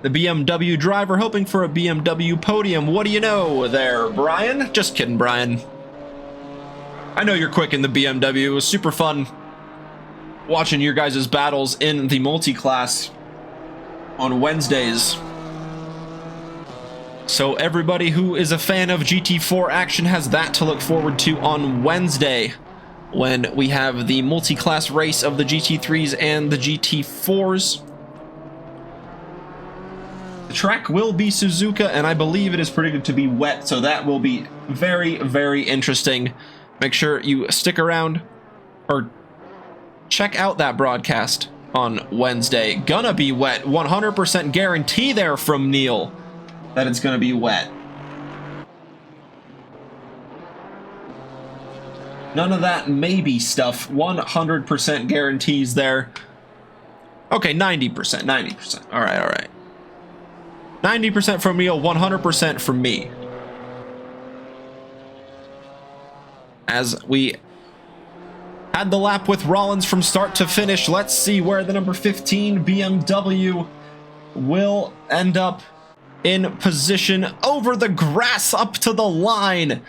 The BMW driver hoping for a BMW podium. What do you know there, Brian? Just kidding, Brian. I know you're quick in the BMW. It was super fun watching your guys' battles in the multi-class on Wednesdays. So everybody who is a fan of GT4 action has that to look forward to on Wednesday, when we have the multi-class race of the GT3s and the GT4s. The track will be Suzuka, and I believe it is predicted to be wet, so that will be very, very interesting. Make sure you stick around or check out that broadcast on Wednesday. Gonna be wet. 100% guarantee there from Neil that it's gonna be wet. None of that maybe stuff. 100% guarantees there. Okay, 90%. 90%. All right, all right. 90% from Neil, 100% from me. As we had the lap with Rollins from start to finish, let's see where the number 15 BMW will end up in position. Over the grass up to the line,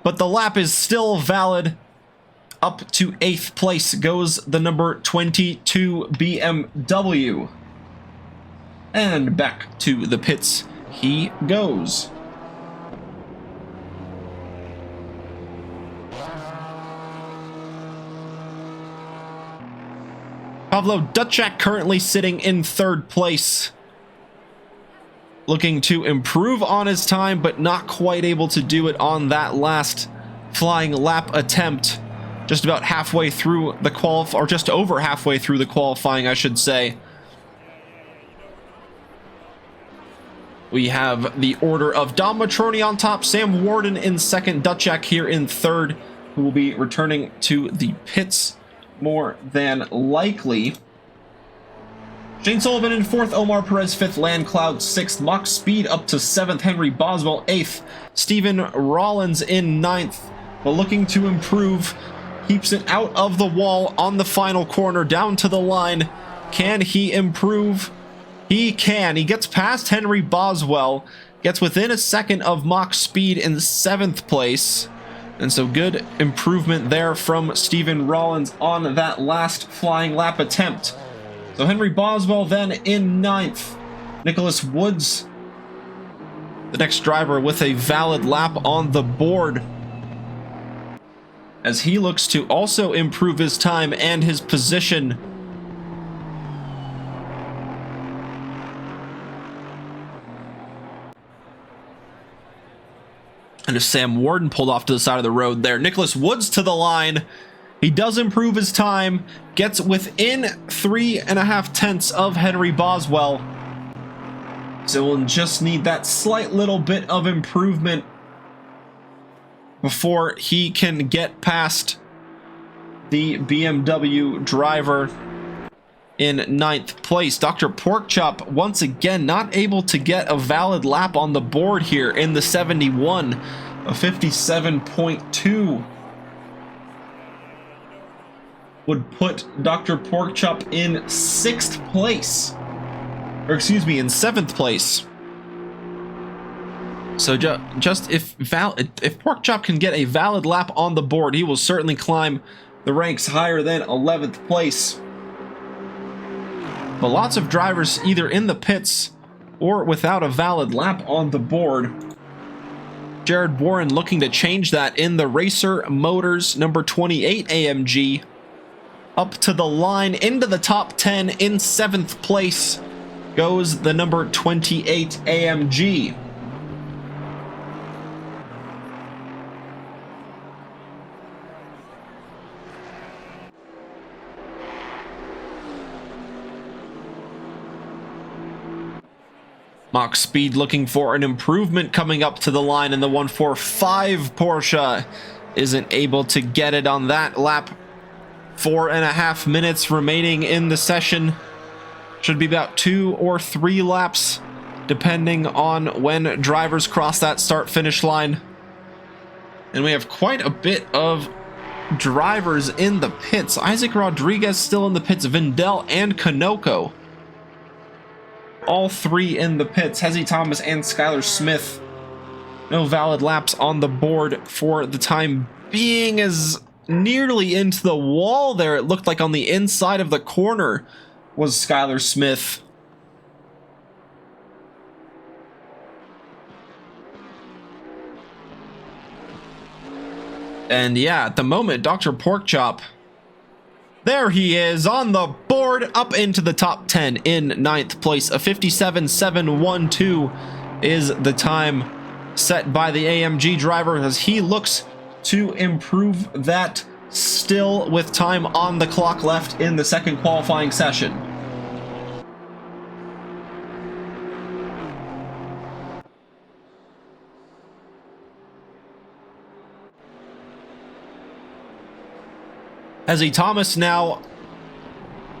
but the lap is still valid. Up to 8th place goes the number 22 BMW. And back to the pits he goes. Pavlo Duchak currently sitting in 3rd place, looking to improve on his time, but not quite able to do it on that last flying lap attempt. Just about halfway through the or just over halfway through the qualifying, I should say. We have the order of Dom Matroni on top, Sam Warden in 2nd, Duchak here in 3rd, who will be returning to the pits more than likely. Shane Sullivan in 4th, Omar Perez 5th, Land Cloud 6th, Mach Speed up to 7th, Henry Boswell 8th, Stephen Rollins in 9th, but looking to improve. Keeps it out of the wall on the final corner, down to the line. Can he improve? He can. He gets past Henry Boswell, gets within a second of Mach Speed in 7th place. And so good improvement there from Stephen Rollins on that last flying lap attempt. So Henry Boswell then in 9th. Nicholas Woods, the next driver with a valid lap on the board, as he looks to also improve his time and his position. And as Sam Warden pulled off to the side of the road there, Nicholas Woods to the line. He does improve his time, gets within 3.5 tenths of Henry Boswell. So we'll just need that slight little bit of improvement before he can get past the BMW driver in 9th place. Dr. Porkchop once again not able to get a valid lap on the board here in the 71, a 57.2 would put Dr. Porkchop in 6th place, or excuse me, in 7th place. So just if Porkchop can get a valid lap on the board, he will certainly climb the ranks higher than 11th place. But lots of drivers either in the pits or without a valid lap on the board. Jared Warren looking to change that in the Racer Motors number 28 AMG. Up to the line into the top 10 in 7th place goes the number 28 AMG. Mach Speed looking for an improvement coming up to the line, and the 145 Porsche isn't able to get it on that lap. 4.5 minutes remaining in the session. Should be about 2 or 3 laps, depending on when drivers cross that start-finish line. And we have quite a bit of drivers in the pits. Isaac Rodriguez still in the pits, Vindel and Kanoko. All 3 in the pits. Hezzy Thomas and Skylar Smith. No valid laps on the board for the time being, as nearly into the wall there. It looked like on the inside of the corner was Skylar Smith. And yeah, at the moment, Dr. Porkchop, there he is on the board, up into the top 10 in 9th place. A 57.712 is the time set by the AMG driver as he looks to improve that, still with time on the clock left in the second qualifying session. Hezzy Thomas now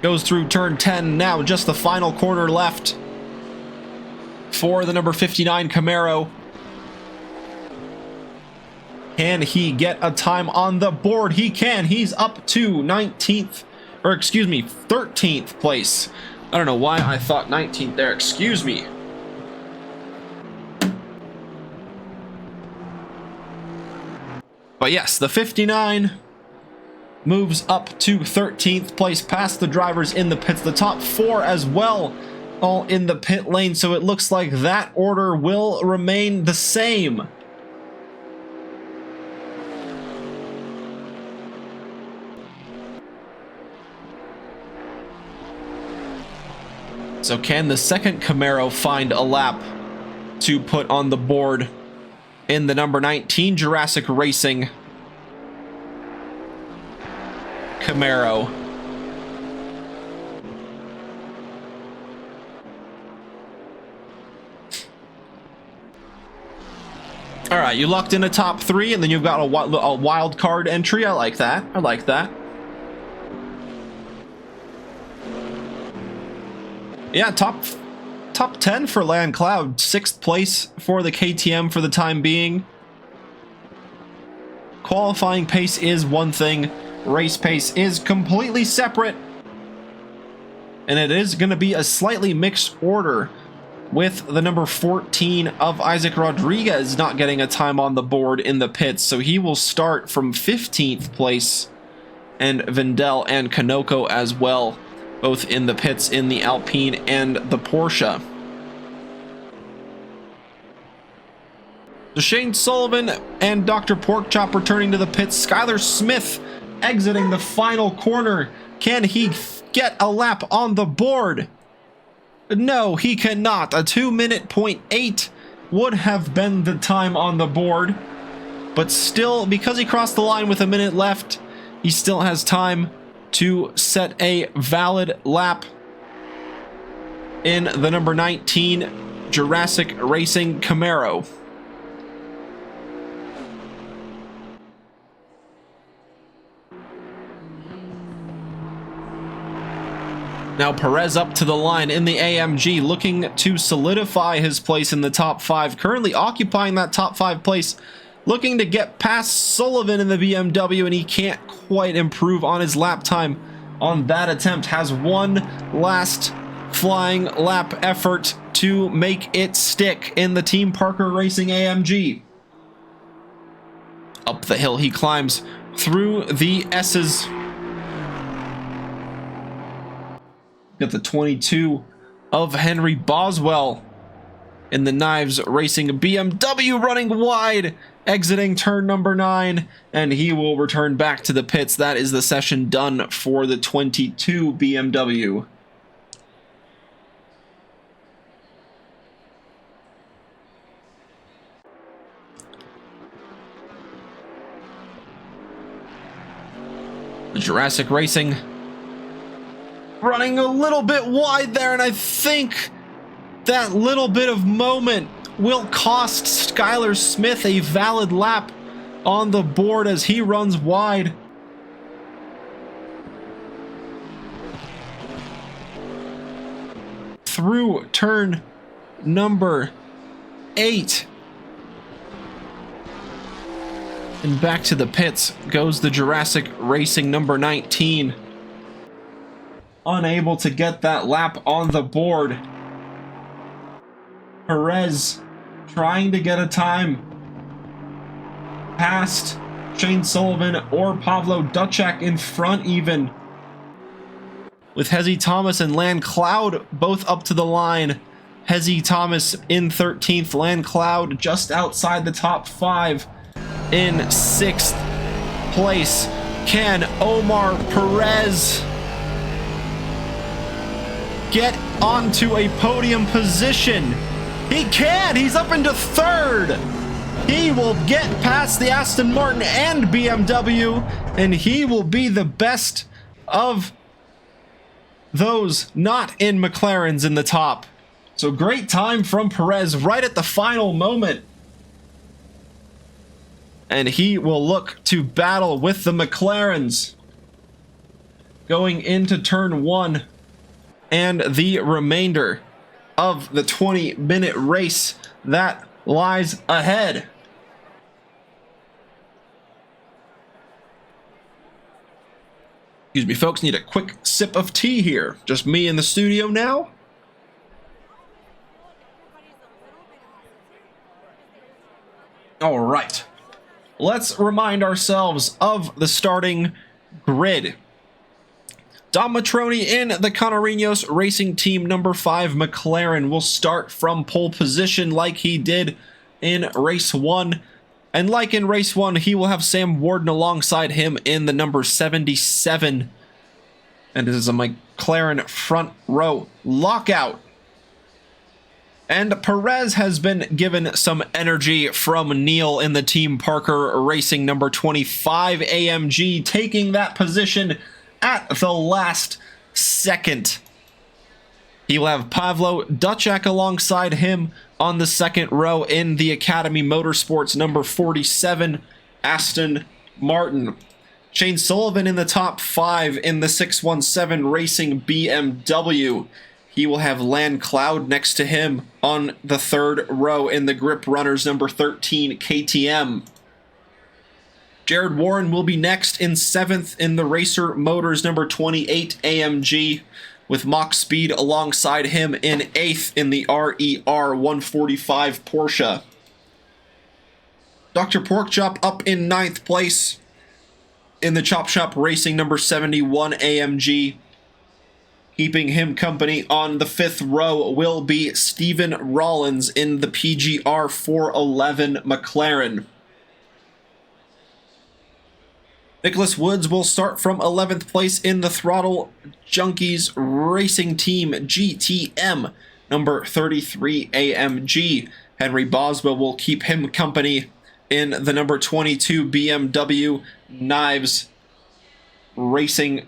goes through turn 10, now just the final corner left for the number 59 Camaro. Can he get a time on the board? He can. He's up to 19th, or excuse me, 13th place. I don't know why I thought 19th there. Excuse me. But yes, the 59 moves up to 13th place, past the drivers in the pits. The top 4 as well, all in the pit lane. So it looks like that order will remain the same. So can the second Camaro find a lap to put on the board in the number 19 Jurassic Racing Camaro? All right, you locked in a top 3, and then you've got a wild card entry. I like that. I like that. Yeah, top 10 for Land Cloud. 6th place for the KTM for the time being. Qualifying pace is one thing. Race pace is completely separate. And it is going to be a slightly mixed order, with the number 14 of Isaac Rodriguez not getting a time on the board in the pits. So he will start from 15th place, and Vindel and Kanoko as well, both in the pits in the Alpine and the Porsche. So Shane Sullivan and Dr. Porkchop returning to the pits. Skylar Smith exiting the final corner. Can he get a lap on the board? No, he cannot. A 2:08 would have been the time on the board. But still, because he crossed the line with a minute left, He still has time to set a valid lap in the number 19 Jurassic Racing Camaro. Now Perez up to the line in the AMG, looking to solidify his place in the top 5, currently occupying that top 5 place, looking to get past Sullivan in the BMW, and he can't quite improve on his lap time on that attempt. Has one last flying lap effort to make it stick in the Team Parker Racing AMG. Up the hill he climbs through the S's. Got the 22 of Henry Boswell in the Knives Racing BMW running wide, exiting turn number 9, and he will return back to the pits. That is the session done for the 22 BMW. The Jurassic Racing running a little bit wide there, and I think that little bit of moment will cost Skylar Smith a valid lap on the board as he runs wide. Through turn number 8. And back to the pits goes the Jurassic Racing number 19. Unable to get that lap on the board. Perez trying to get a time past Shane Sullivan or Pavlo Duchek in front even. With Hezzy Thomas and Land Cloud both up to the line. Hezzy Thomas in 13th, Land Cloud just outside the top 5 in 6th place. Can Omar Perez get onto a podium position? He can! He's up into 3rd! He will get past the Aston Martin and BMW, and he will be the best of those not in McLarens in the top. So great time from Perez right at the final moment. And he will look to battle with the McLarens going into turn 1 and the remainder of the 20-minute race that lies ahead. Excuse me, folks, need a quick sip of tea here. Just me in the studio now. All right. Let's remind ourselves of the starting grid. Dom Matroni in the Conarinos Racing Team number 5 McLaren will start from pole position like he did in race 1. And like in race 1, he will have Sam Warden alongside him in the number 77. And this is a McLaren front row lockout. And Perez has been given some energy from Neil in the Team Parker Racing number 25 AMG, taking that position at the last second. He will have Pavlo Duchek alongside him on the second row in the Academy Motorsports number 47 Aston Martin. Shane Sullivan in the top 5 in the 617 Racing BMW. He will have Land Cloud next to him on the third row in the Grip Runners number 13 KTM. Jared Warren will be next in 7th in the Racer Motors number 28 AMG, with Mach Speed alongside him in 8th in the RER 145 Porsche. Dr. Porkchop up in 9th place in the Chop Shop Racing number 71 AMG. Keeping him company on the 5th row will be Stephen Rollins in the PGR 411 McLaren. Nicholas Woods will start from 11th place in the Throttle Junkies Racing Team GTM number 33 AMG. Henry Boswell will keep him company in the number 22 BMW Knives Racing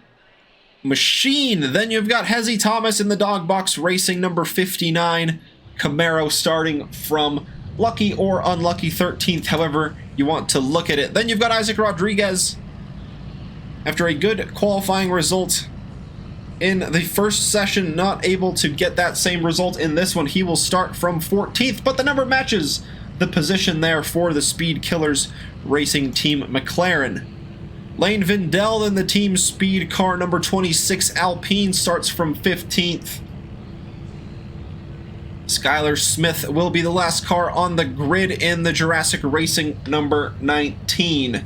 machine. Then you've got Hezzy Thomas in the dog box racing number 59. Camaro starting from lucky or unlucky 13th, however you want to look at it. Then you've got Isaac Rodriguez. After a good qualifying result in the first session, not able to get that same result in this one. He will start from 14th, but the number matches the position there for the Speed Killers racing team McLaren. Lane Vindell in the team speed car number 26 Alpine starts from 15th. Skylar Smith will be the last car on the grid in the Jurassic Racing number 19.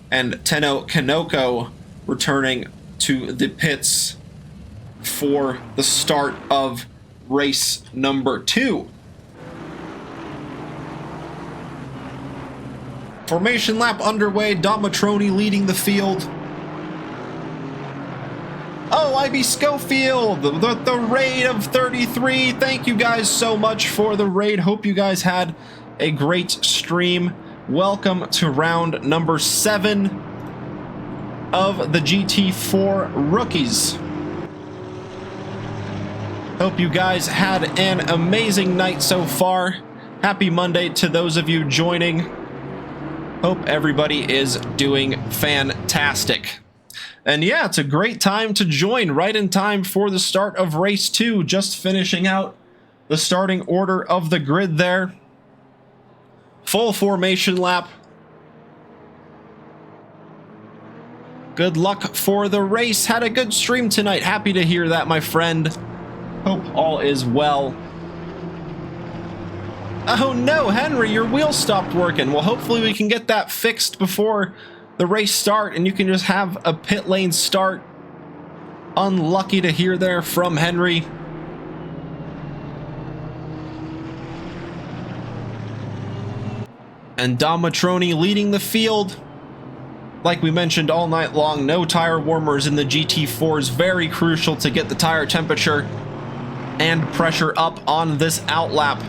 And Tenno Kanoko returning to the pits for the start of race number 2. Formation lap underway, Dom Matroni leading the field. Oh, IB Schofield, the raid of 33. Thank you guys so much for the raid. Hope you guys had a great stream. Welcome to round number 7 of the GT4 Rookies. Hope you guys had an amazing night so far. Happy Monday to those of you joining. Hope everybody is doing fantastic. And yeah, it's a great time to join, right in time for the start of race 2. Just finishing out the starting order of the grid there. Full formation lap. Good luck for the race. Had a good stream tonight. Happy to hear that, my friend. Hope all is well. Oh no, Henry, your wheel stopped working. Well, hopefully we can get that fixed before the race start and you can just have a pit lane start. Unlucky to hear there from Henry. And Dom Matroni leading the field. Like we mentioned all night long, no tire warmers in the GT4s. Very crucial to get the tire temperature and pressure up on this outlap.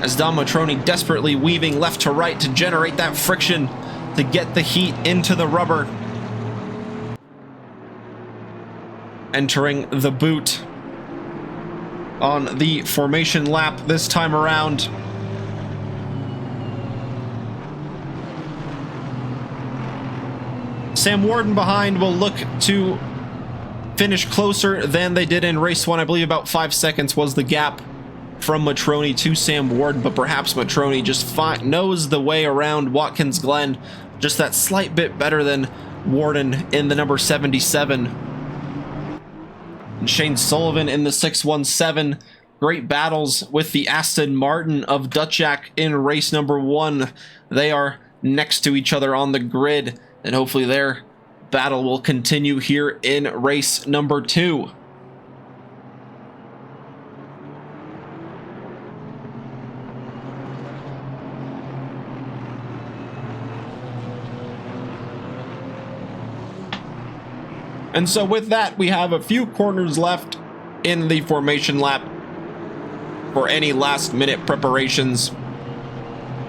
As Dom Matroni desperately weaving left to right to generate that friction to get the heat into the rubber. Entering the boot on the formation lap this time around. Sam Warden behind will look to finish closer than they did in race 1. I believe about 5 seconds was the gap from Matroni to Sam Warden, but perhaps Matroni just knows the way around Watkins Glen just that slight bit better than Warden in the number 77. And Shane Sullivan in the 617. Great battles with the Aston Martin of Dutchak in race number 1. They are next to each other on the grid, and hopefully their battle will continue here in race number 2. And so with that, we have a few corners left in the formation lap for any last minute preparations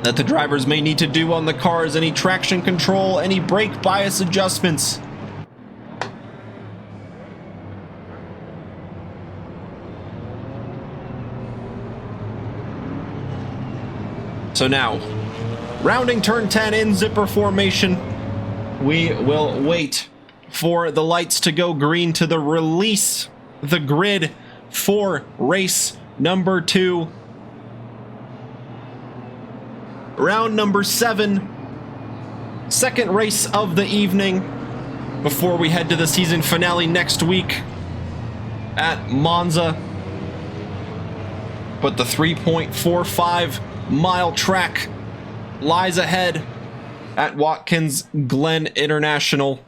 that the drivers may need to do on the cars, any traction control, any brake bias adjustments. So now, rounding turn 10 in zipper formation, we will wait for the lights to go green to release the grid for race number 2. Round number 7, second race of the evening before we head to the season finale next week at Monza. But the 3.45-mile track lies ahead at Watkins Glen International.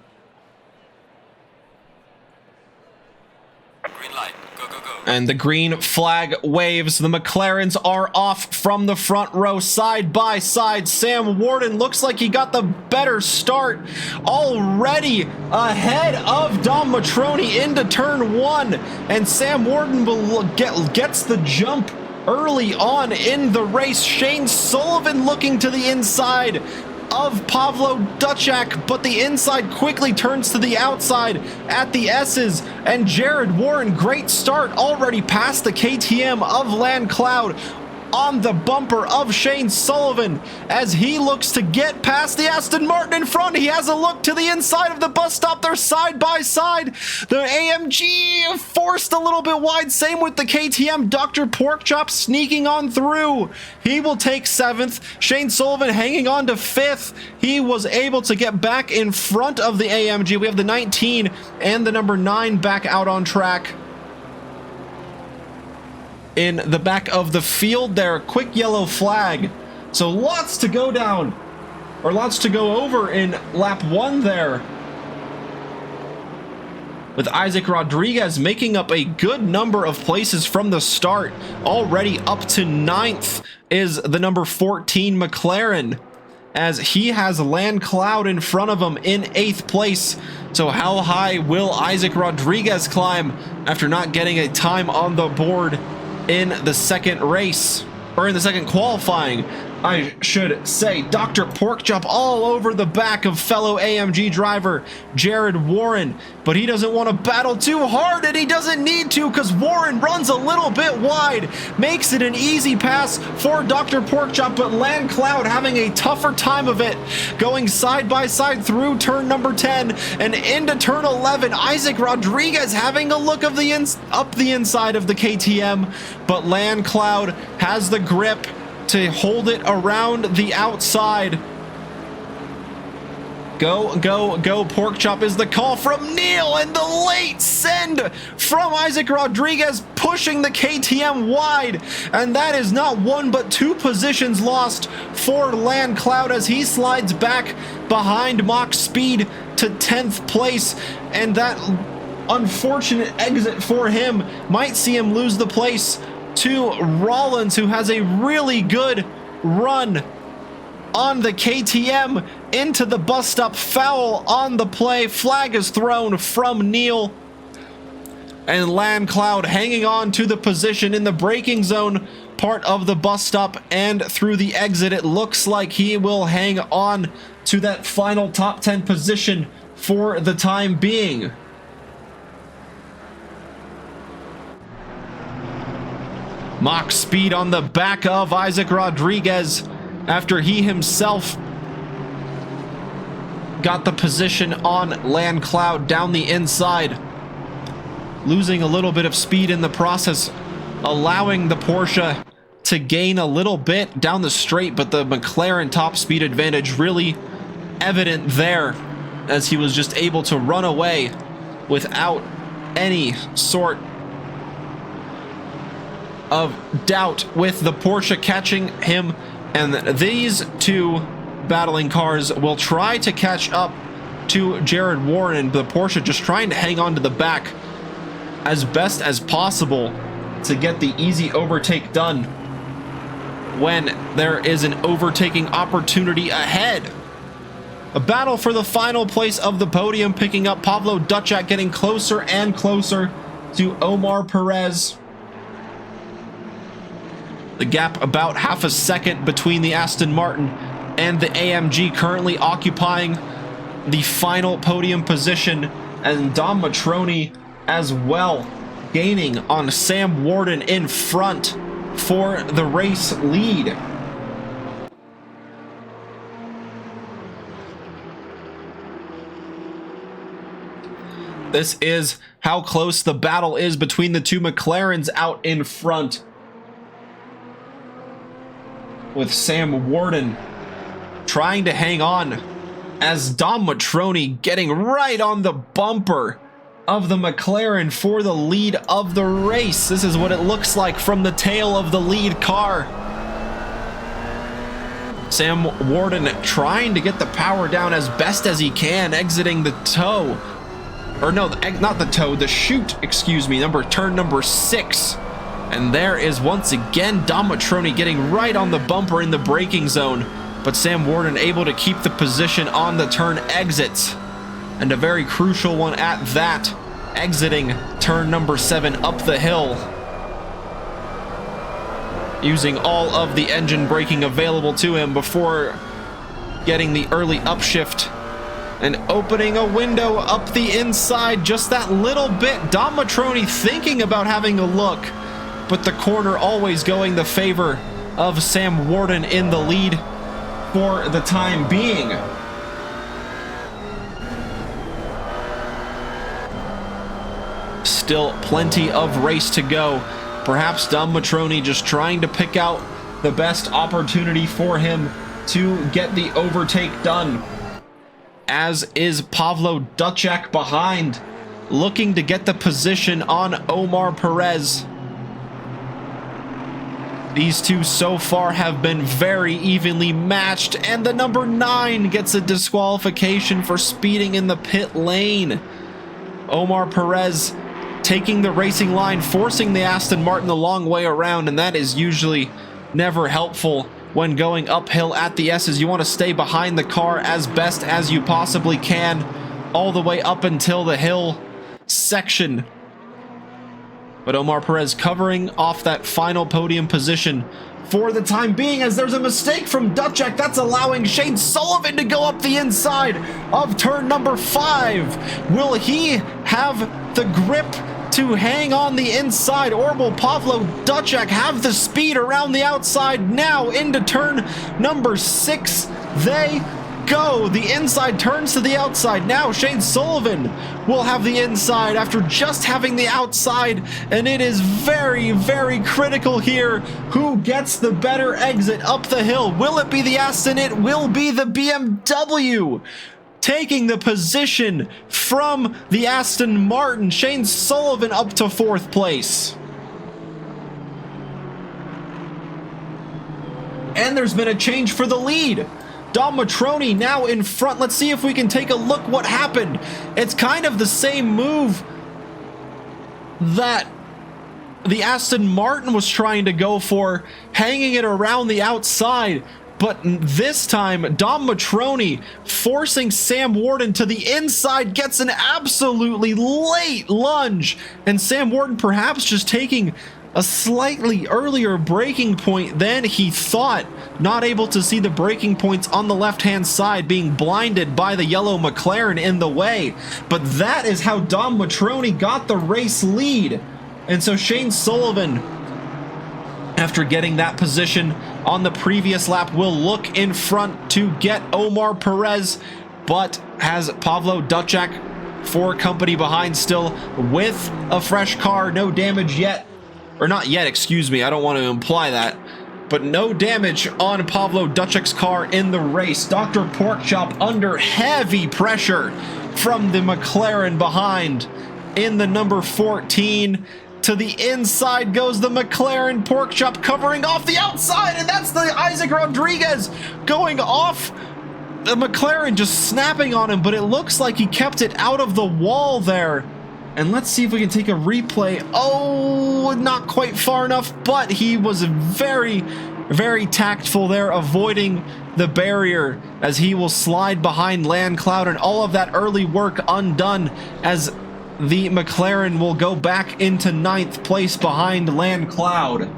And the green flag waves. The McLarens are off from the front row, side by side. Sam Warden looks like he got the better start, already ahead of Dom Matroni into turn 1. And Sam Warden gets the jump early on in the race. Shane Sullivan looking to the inside. of Pavlo Duchak, but the inside quickly turns to the outside at the S's, and Jared Warren, great start, already past the KTM of Land Cloud on the bumper of Shane Sullivan as he looks to get past the Aston Martin in front. He has a look to the inside of the bus stop. They're side by side. The AMG forced a little bit wide. Same with the KTM. Dr. Porkchop sneaking on through. He will take 7th. Shane Sullivan hanging on to 5th. He was able to get back in front of the AMG. We have the 19 and the number 9 back out on track. In the back of the field there, quick yellow flag. So lots to go down, or lots to go over in lap 1 there. With Isaac Rodriguez making up a good number of places from the start. Already up to 9th is the number 14 McLaren, as he has Land Cloud in front of him in 8th place. So how high will Isaac Rodriguez climb after not getting a time on the board in the second race, or in the second qualifying, I should say? Dr. Porkchop all over the back of fellow AMG driver Jared Warren, but he doesn't want to battle too hard, and he doesn't need to, because Warren runs a little bit wide, makes it an easy pass for Dr. Porkchop, but Land Cloud having a tougher time of it, going side by side through turn number 10 and into turn 11. Isaac Rodriguez having a look of up the inside of the KTM, but Land Cloud has the grip to hold it around the outside. Go, go, go. Porkchop is the call from Neil, and the late send from Isaac Rodriguez pushing the KTM wide. And that is not 1 but 2 positions lost for Land Cloud as he slides back behind Mach Speed to 10th place. And that unfortunate exit for him might see him lose the place to Rollins, who has a really good run on the KTM into the bus stop. Foul on the play. Flag is thrown from Neil. And Land Cloud hanging on to the position in the braking zone part of the bus stop, and through the exit it looks like he will hang on to that final top 10 position for the time being. Mach Speed on the back of Isaac Rodriguez after he himself got the position on Land Cloud down the inside, losing a little bit of speed in the process, allowing the Porsche to gain a little bit down the straight, but the McLaren top speed advantage really evident there, as he was just able to run away without any sort of doubt, with the Porsche catching him. And these two battling cars will try to catch up to Jared Warren, and the Porsche just trying to hang on to the back as best as possible to get the easy overtake done when there is an overtaking opportunity ahead. A battle for the final place of the podium, picking up Pavlo Duchak, getting closer and closer to Omar Perez. The gap about half a second between the Aston Martin and the AMG, currently occupying the final podium position, and Dom Matroni as well gaining on Sam Warden in front for the race lead. This is how close the battle is between the two McLarens out in front, with Sam Warden trying to hang on as Dom Matroni getting right on the bumper of the McLaren for the lead of the race. This is what it looks like from the tail of the lead car. Sam Warden trying to get the power down as best as he can, exiting the toe. Or no, not the toe, the chute, excuse me, turn number 6. And there is once again Dom Matroni getting right on the bumper in the braking zone, but Sam Warden able to keep the position on the turn exits, and a very crucial one at that, exiting turn number 7 up the hill, using all of the engine braking available to him before getting the early upshift and opening a window up the inside just that little bit. Dom Matroni thinking about having a look, but the corner always going the favor of Sam Warden in the lead for the time being. Still plenty of race to go. Perhaps Dom Matroni just trying to pick out the best opportunity for him to get the overtake done. As is Pavlo Ducek behind, looking to get the position on Omar Perez. These two so far have been very evenly matched, and the number 9 gets a disqualification for speeding in the pit lane. Omar Perez taking the racing line, forcing the Aston Martin the long way around, and that is usually never helpful when going uphill at the S's. You want to stay behind the car as best as you possibly can, all the way up until the hill section. But Omar Perez covering off that final podium position for the time being, as there's a mistake from Ducek that's allowing Shane Sullivan to go up the inside of turn number 5. Will he have the grip to hang on the inside, or will Pavlo Ducek have the speed around the outside? Now into turn number 6 they go. The inside turns to the outside. Now Shane Sullivan will have the inside after just having the outside, and it is very, very critical here. Who gets the better exit up the hill? Will it be the Aston? It will be the BMW. Taking the position from the Aston Martin, Shane Sullivan up to 4th place. And there's been a change for the lead. Dom Matroni now in front. Let's see if we can take a look what happened. It's kind of the same move that the Aston Martin was trying to go for, hanging it around the outside. But this time, Dom Matroni forcing Sam Warden to the inside, gets an absolutely late lunge. And Sam Warden perhaps just taking a slightly earlier braking point than he thought, not able to see the braking points on the left-hand side, being blinded by the yellow McLaren in the way. But that is how Dom Matroni got the race lead. And so Shane Sullivan, after getting that position on the previous lap, will look in front to get Omar Perez, but has Pavlo Ducek for company behind still with a fresh car. No damage yet, or not yet, excuse me, I don't want to imply that, but no damage on Pavlo Ducek's car in the race. Dr. Porkchop under heavy pressure from the McLaren behind in the number 14. To the inside goes the McLaren. Porkchop covering off the outside, and that's the Isaac Rodriguez going off. The McLaren just snapping on him, but it looks like he kept it out of the wall there. And let's see if we can take a replay. Oh, not quite far enough, but he was very, very tactful there, avoiding the barrier as he will slide behind Landcloud, and all of that early work undone as the McLaren will go back into 9th place behind Landcloud.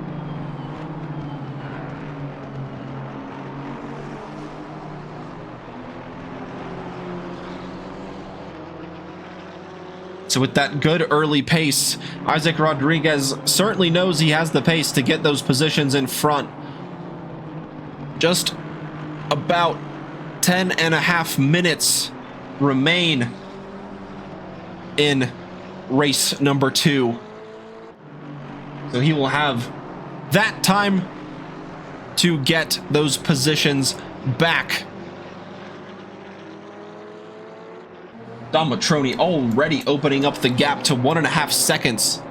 So with that good early pace, Isaac Rodriguez certainly knows he has the pace to get those positions in front. Just about 10.5 minutes remain in race number 2. So he will have that time to get those positions back. Dom Matroni already opening up the gap to 1.5 seconds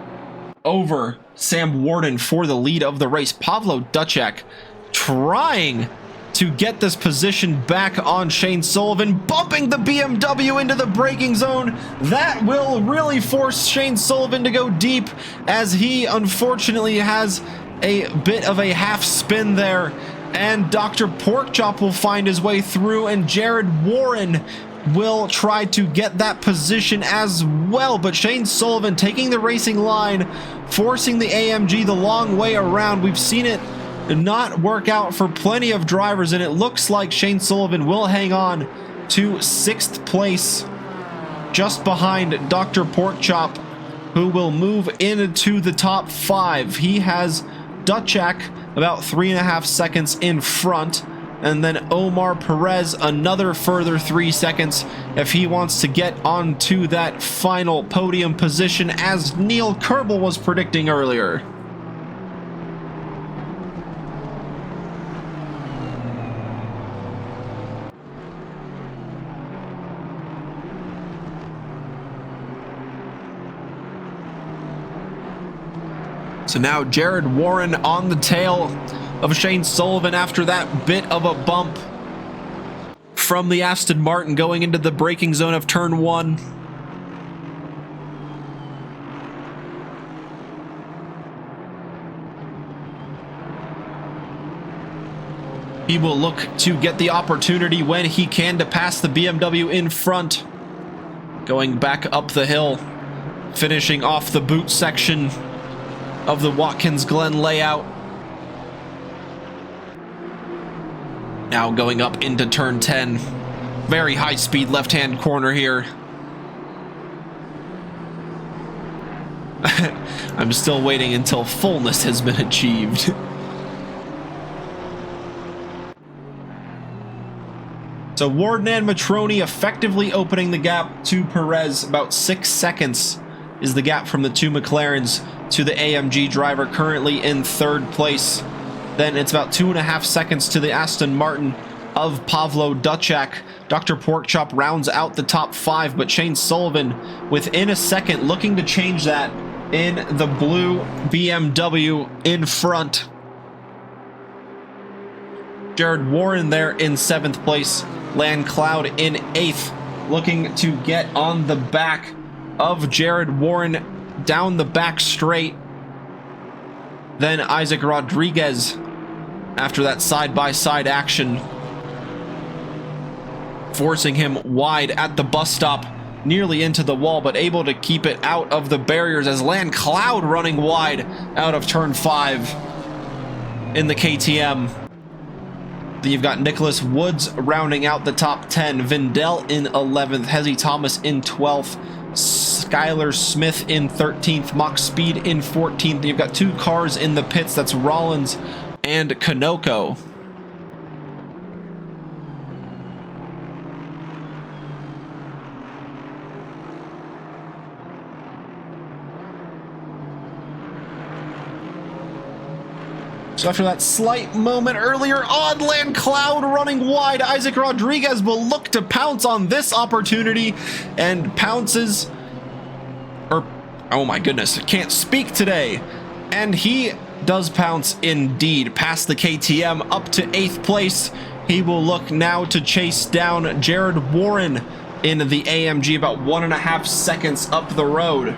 over Sam Warden for the lead of the race. Pavlo Ducek trying to get this position back on Shane Sullivan, bumping the BMW into the braking zone. That will really force Shane Sullivan to go deep, as he unfortunately has a bit of a half spin there, and Dr. Porkchop will find his way through, and Jared Warren will try to get that position as well. But Shane Sullivan taking the racing line, forcing the AMG the long way around. We've seen it not work out for plenty of drivers, and it looks like Shane Sullivan will hang on to 6th place, just behind Dr. Porkchop, who will move into the top 5. He has Duchak about 3.5 seconds in front, and then Omar Perez another further 3 seconds if he wants to get onto that final podium position, as Neil Kerbel was predicting earlier. So now Jared Warren on the tail of Shane Sullivan after that bit of a bump from the Aston Martin going into the braking zone of turn 1. He will look to get the opportunity when he can to pass the BMW in front. Going back up the hill, finishing off the boot section of the Watkins Glen layout. Now going up into turn 10. Very high speed left-hand corner here. I'm still waiting until fullness has been achieved. So Warden and Matroni effectively opening the gap to Perez. About 6 seconds is the gap from the two McLarens to the AMG driver currently in 3rd place. Then it's about 2.5 seconds to the Aston Martin of Pavlo Duchak. Dr. Porkchop rounds out the top 5, but Shane Sullivan within a second looking to change that in the blue BMW in front. Jared Warren there in 7th place. Lan Cloud in 8th, looking to get on the back of Jared Warren down the back straight. Then Isaac Rodriguez after that side-by-side action, forcing him wide at the bus stop, nearly into the wall, but able to keep it out of the barriers as Lan Cloud running wide out of turn 5 in the KTM. Then you've got Nicholas Woods rounding out the top 10, Vindel in 11th, Hezzy Thomas in 12th, Skylar Smith in 13th, Mock Speed in 14th. You've got 2 cars in the pits, that's Rollins and Kanoko. So after that slight moment earlier on, Lan Cloud running wide, Isaac Rodriguez will look to pounce on this opportunity and pounces, or oh my goodness, can't speak today, and he does pounce indeed past the KTM up to 8th place. He will look now to chase down Jared Warren in the AMG about 1.5 seconds up the road.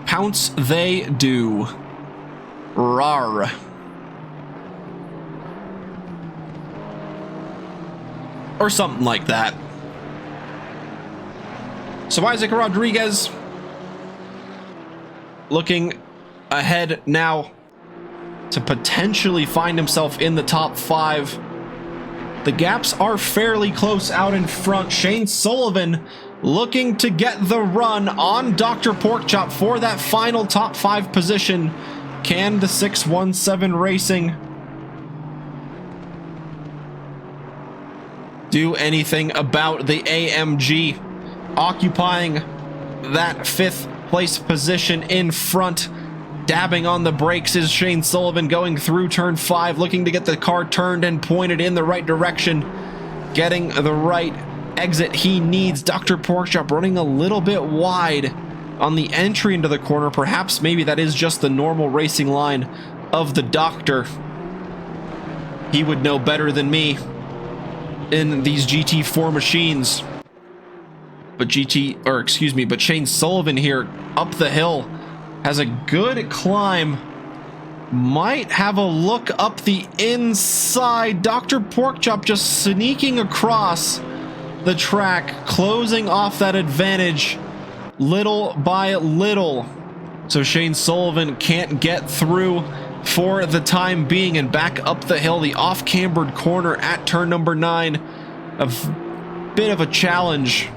Pounce they do. Rar. Or something like that. So Isaac Rodriguez looking ahead now to potentially find himself in the top 5. The gaps are fairly close out in front. Shane Sullivan looking to get the run on Dr. Porkchop for that final top 5 position. Can the 617 Racing do anything about the AMG occupying that 5th place position in front? Dabbing on the brakes is Shane Sullivan going through turn 5, looking to get the car turned and pointed in the right direction, getting the right exit he needs. Dr. Porkchop running a little bit wide on the entry into the corner. Perhaps maybe that is just the normal racing line of the Doctor. He would know better than me in these GT4 machines. But Shane Sullivan here up the hill has a good climb. Might have a look up the inside. Dr. Porkchop just sneaking across the track, closing off that advantage little by little. So Shane Sullivan can't get through for the time being, and back up the hill, the off-cambered corner at turn number 9. A bit of a challenge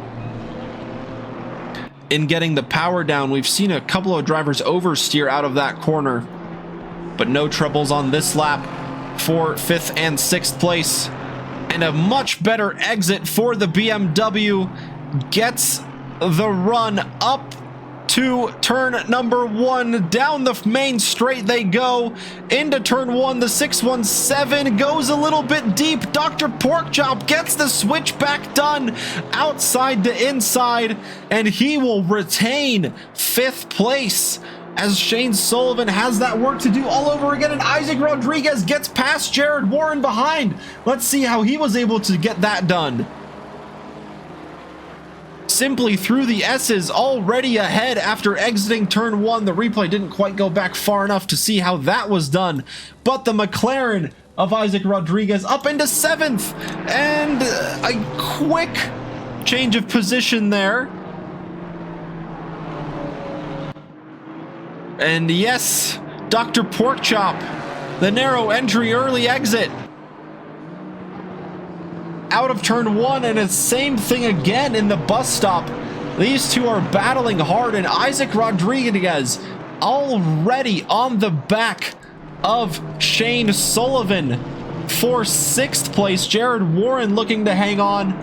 in getting the power down. We've seen a couple of drivers oversteer out of that corner, but no troubles on this lap for 5th and 6th place. And a much better exit for the BMW gets the run up to turn number 1. Down the main straight they go into turn 1. The 617 goes a little bit deep. Dr. Porkchop gets the switchback done outside to inside, and he will retain 5th place as Shane Sullivan has that work to do all over again, and Isaac Rodriguez gets past Jared Warren behind. Let's see how he was able to get that done. Simply through the S's, already ahead after exiting turn 1. The replay didn't quite go back far enough to see how that was done, but the McLaren of Isaac Rodriguez up into 7th, and a quick change of position there. And yes, Dr. Porkchop, the narrow entry early exit out of turn 1, and it's same thing again in the bus stop. These two are battling hard, and Isaac Rodriguez already on the back of Shane Sullivan for 6th place. Jared Warren looking to hang on,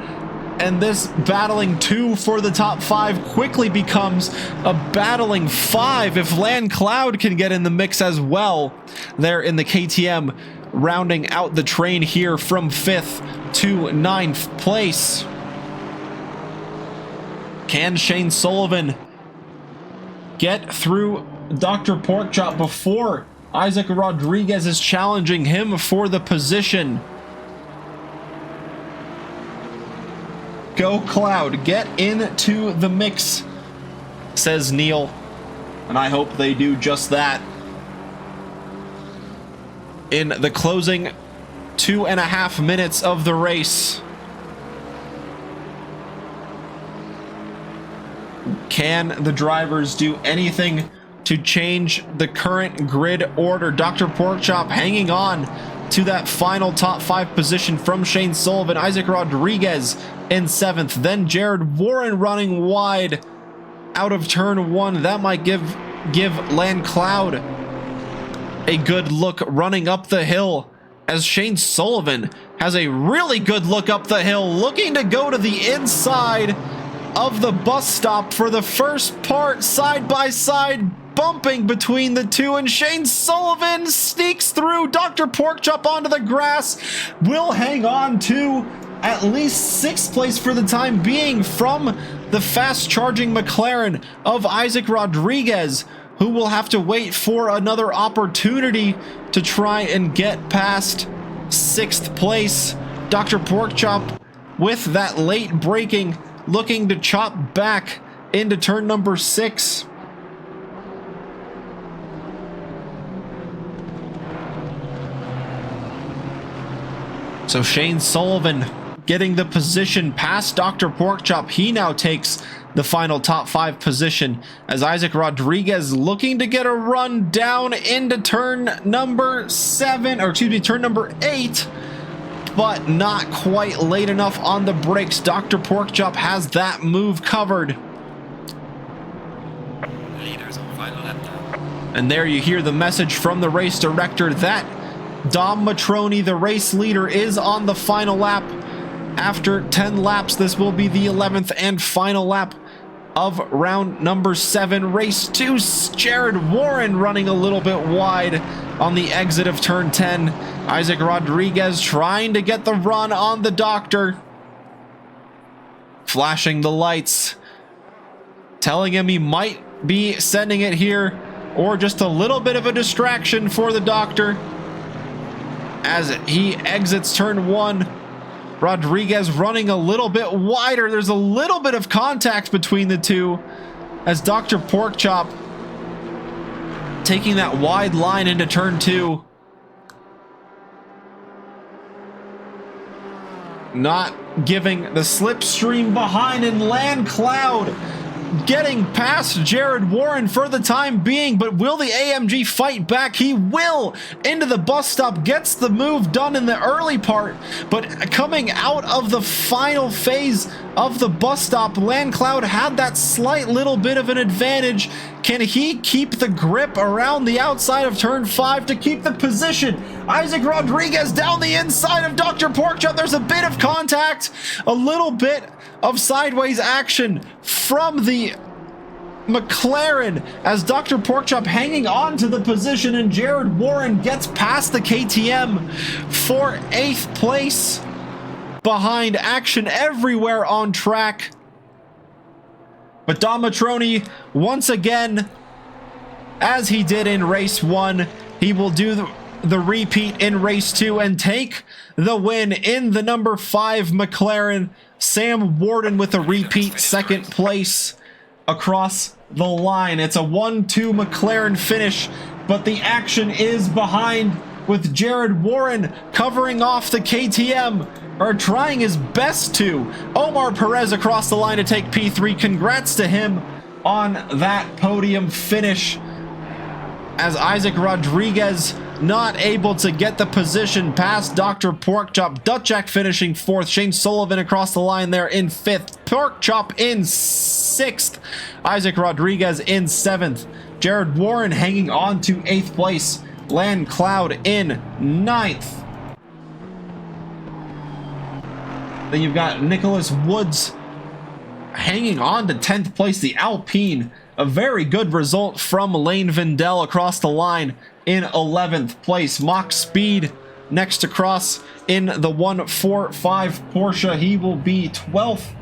and this battling 2 for the top 5 quickly becomes a battling 5 if Land Cloud can get in the mix as well there in the KTM, rounding out the train here from 5th to 9th place. Can Shane Sullivan get through Dr. Porkchop before Isaac Rodriguez is challenging him for the position? Go Cloud, get into the mix, says Neil, and I hope they do just that. In the closing 2.5 minutes of the race, can the drivers do anything to change the current grid order? Dr. Porkchop hanging on to that final top 5 position from Shane Sullivan. Isaac Rodriguez in 7th, then Jared Warren running wide out of turn 1. That might give Land Cloud a good look running up the hill, as Shane Sullivan has a really good look up the hill, looking to go to the inside of the bus stop for the first part, side by side, bumping between the two, and Shane Sullivan sneaks through. Dr. Porkchop onto the grass, will hang on to at least 6th place for the time being from the fast-charging McLaren of Isaac Rodriguez, who will have to wait for another opportunity to try and get past 6th place. Dr. Porkchop with that late braking, looking to chop back into turn number 6. So Shane Sullivan getting the position past Dr. Porkchop. He now takes the final top 5 position, as Isaac Rodriguez looking to get a run down into turn number 7, or excuse me, turn number 8, but not quite late enough on the brakes. Dr. Porkchop has that move covered. Leaders on final lap now. And there you hear the message from the race director that Dom Matroni, the race leader, is on the final lap. After 10 laps, this will be the 11th and final lap of round number 7. Race 2, Jared Warren running a little bit wide on the exit of turn 10. Isaac Rodriguez trying to get the run on the doctor. Flashing the lights, telling him he might be sending it here, or just a little bit of a distraction for the doctor. As he exits turn 1, Rodriguez running a little bit wider. There's a little bit of contact between the two, as Dr. Porkchop taking that wide line into turn 2. Not giving the slipstream behind, and Land Cloud getting past Jared Warren for the time being, but will the AMG fight back? He will. Into the bus stop, gets the move done in the early part, but coming out of the final phase of the bus stop, Landcloud had that slight little bit of an advantage. Can he keep the grip around the outside of turn 5 to keep the position? Isaac Rodriguez down the inside of Dr. Porkchop. There's a bit of contact, a little bit of sideways action from the McLaren as Dr. Porkchop hanging on to the position, and Jared Warren gets past the KTM for 8th place behind Action Everywhere on track. But Dom Matroni, once again, as he did in race 1, he will do the repeat in race 2 and take the win in the number 5 McLaren. Sam Warden with a repeat 2nd place across the line. It's a 1-2 McLaren finish, but the action is behind with Jared Warren covering off the KTM, or trying his best to. Omar Perez across the line to take P3. Congrats to him on that podium finish, as Isaac Rodriguez not able to get the position past Dr. Porkchop. Dutchak finishing 4th. Shane Sullivan across the line there in 5th. Porkchop in 6th. Isaac Rodriguez in 7th. Jared Warren hanging on to 8th place. Landcloud in 9th. Then you've got Nicholas Woods hanging on to 10th place. The Alpine, a very good result from Lane Vindell across the line in 11th place. Mach Speed next across in the 145 Porsche. He will be 12th.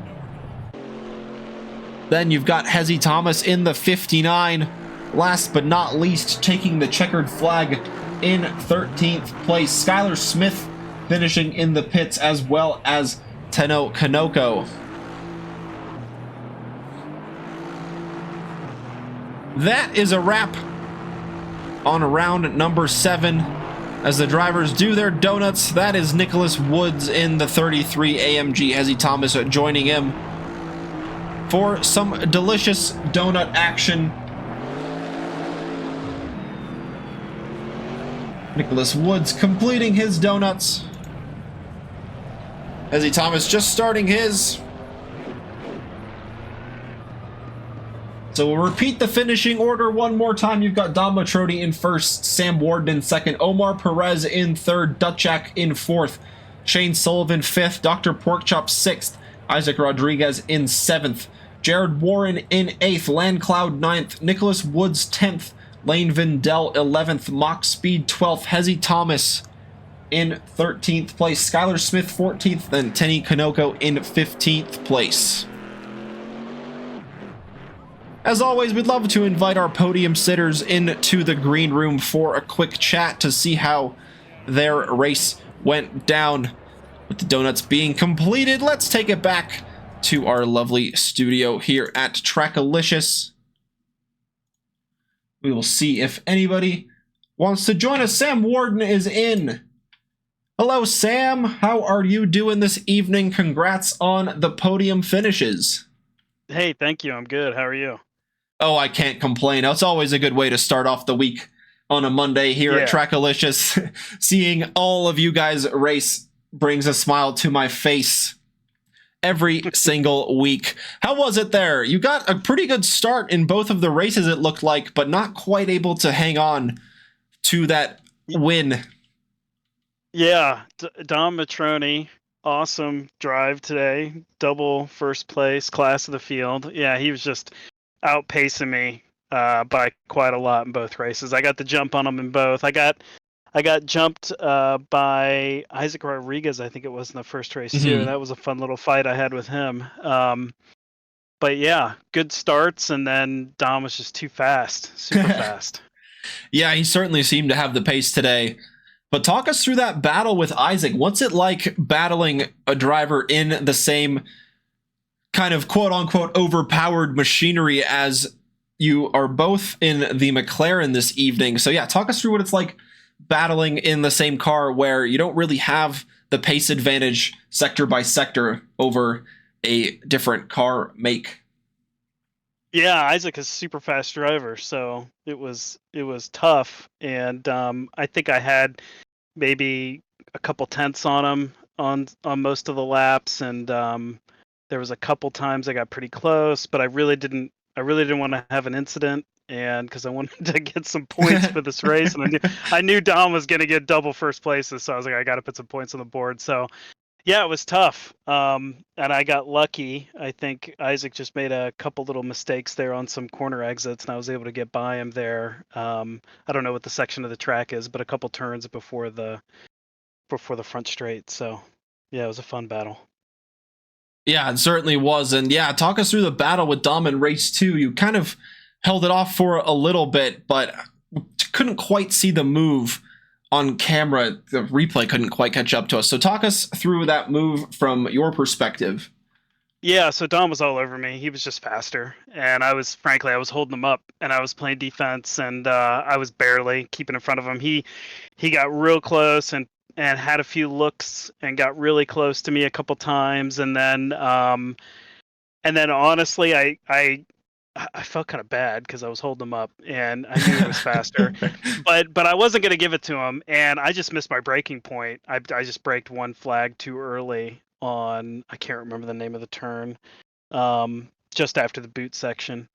Then you've got Hezzy Thomas in the 59. Last but not least, taking the checkered flag in 13th place. Skylar Smith finishing in the pits, as well as Tenno Kanoko. That is a wrap on round number 7 as the drivers do their donuts. That is Nicholas Woods in the 33 AMG. Hezzy Thomas joining him for some delicious donut action. Nicholas Woods completing his donuts. Hezzy Thomas just starting his. So we'll repeat the finishing order one more time. You've got Dom Matroni in 1st, Sam Warden in 2nd, Omar Perez in 3rd, Dutchak in 4th, Shane Sullivan 5th, Dr. Porkchop 6th, Isaac Rodriguez in 7th, Jared Warren in 8th, Landcloud 9th, Nicholas Woods 10th, Lane Vindell 11th, Mach Speed 12th, Hezzy Thomas in 13th place, Skylar Smith 14th, then Tenny Kanoko in 15th place. As always, we'd love to invite our podium sitters into the green room for a quick chat to see how their race went down. With the donuts being completed, let's take it back to our lovely studio here at Trackalicious. We will see if anybody wants to join us. Sam Warden is in. Hello, Sam. How are you doing this evening? Congrats on the podium finishes. Hey, thank you. I'm good. How are you? Oh, I can't complain. It's always a good way to start off the week on a Monday here at Trackalicious. Seeing all of you guys race brings a smile to my face every single week. How was it there? You got a pretty good start in both of the races, it looked like, but not quite able to hang on to that win. Yeah, Dom Matroni, awesome drive today. Double 1st place, class of the field. Yeah, he was just outpacing me by quite a lot in both races. I got the jump on him in both. I got jumped by Isaac Rodriguez, I think it was, in the first race too. That was a fun little fight I had with him. But yeah, good starts, and then Dom was just too fast, super fast. Yeah, he certainly seemed to have the pace today. But talk us through that battle with Isaac. What's it like battling a driver in the same kind of quote-unquote overpowered machinery as you are both in the McLaren this evening? So yeah, talk us through what it's like battling in the same car where you don't really have the pace advantage sector by sector over a different car make. Yeah, Isaac is a super fast driver, so it was tough, and I think I had maybe a couple tenths on him on most of the laps, and there was a couple times I got pretty close, but I really didn't want to have an incident, and because I wanted to get some points for this race, and I knew Dom was going to get double first places, so I was like, I got to put some points on the board. So yeah, it was tough, and I got lucky. I think Isaac just made a couple little mistakes there on some corner exits, and I was able to get by him there. I don't know what the section of the track is, but a couple turns before the front straight. So yeah, it was a fun battle. Yeah, it certainly was. And yeah, talk us through the battle with Dom in race 2. You kind of held it off for a little bit, but couldn't quite see the move on camera. The replay couldn't quite catch up to us. So talk us through that move from your perspective. Yeah, so Dom was all over me. He was just faster, and I was holding him up, and I was playing defense, and I was barely keeping in front of him. He got real close and had a few looks and got really close to me a couple times, and then honestly, I felt kind of bad because I was holding him up, and I knew he was faster, but I wasn't going to give it to him, and I just missed my braking point. I just braked one flag too early on, I can't remember the name of the turn, just after the boot section,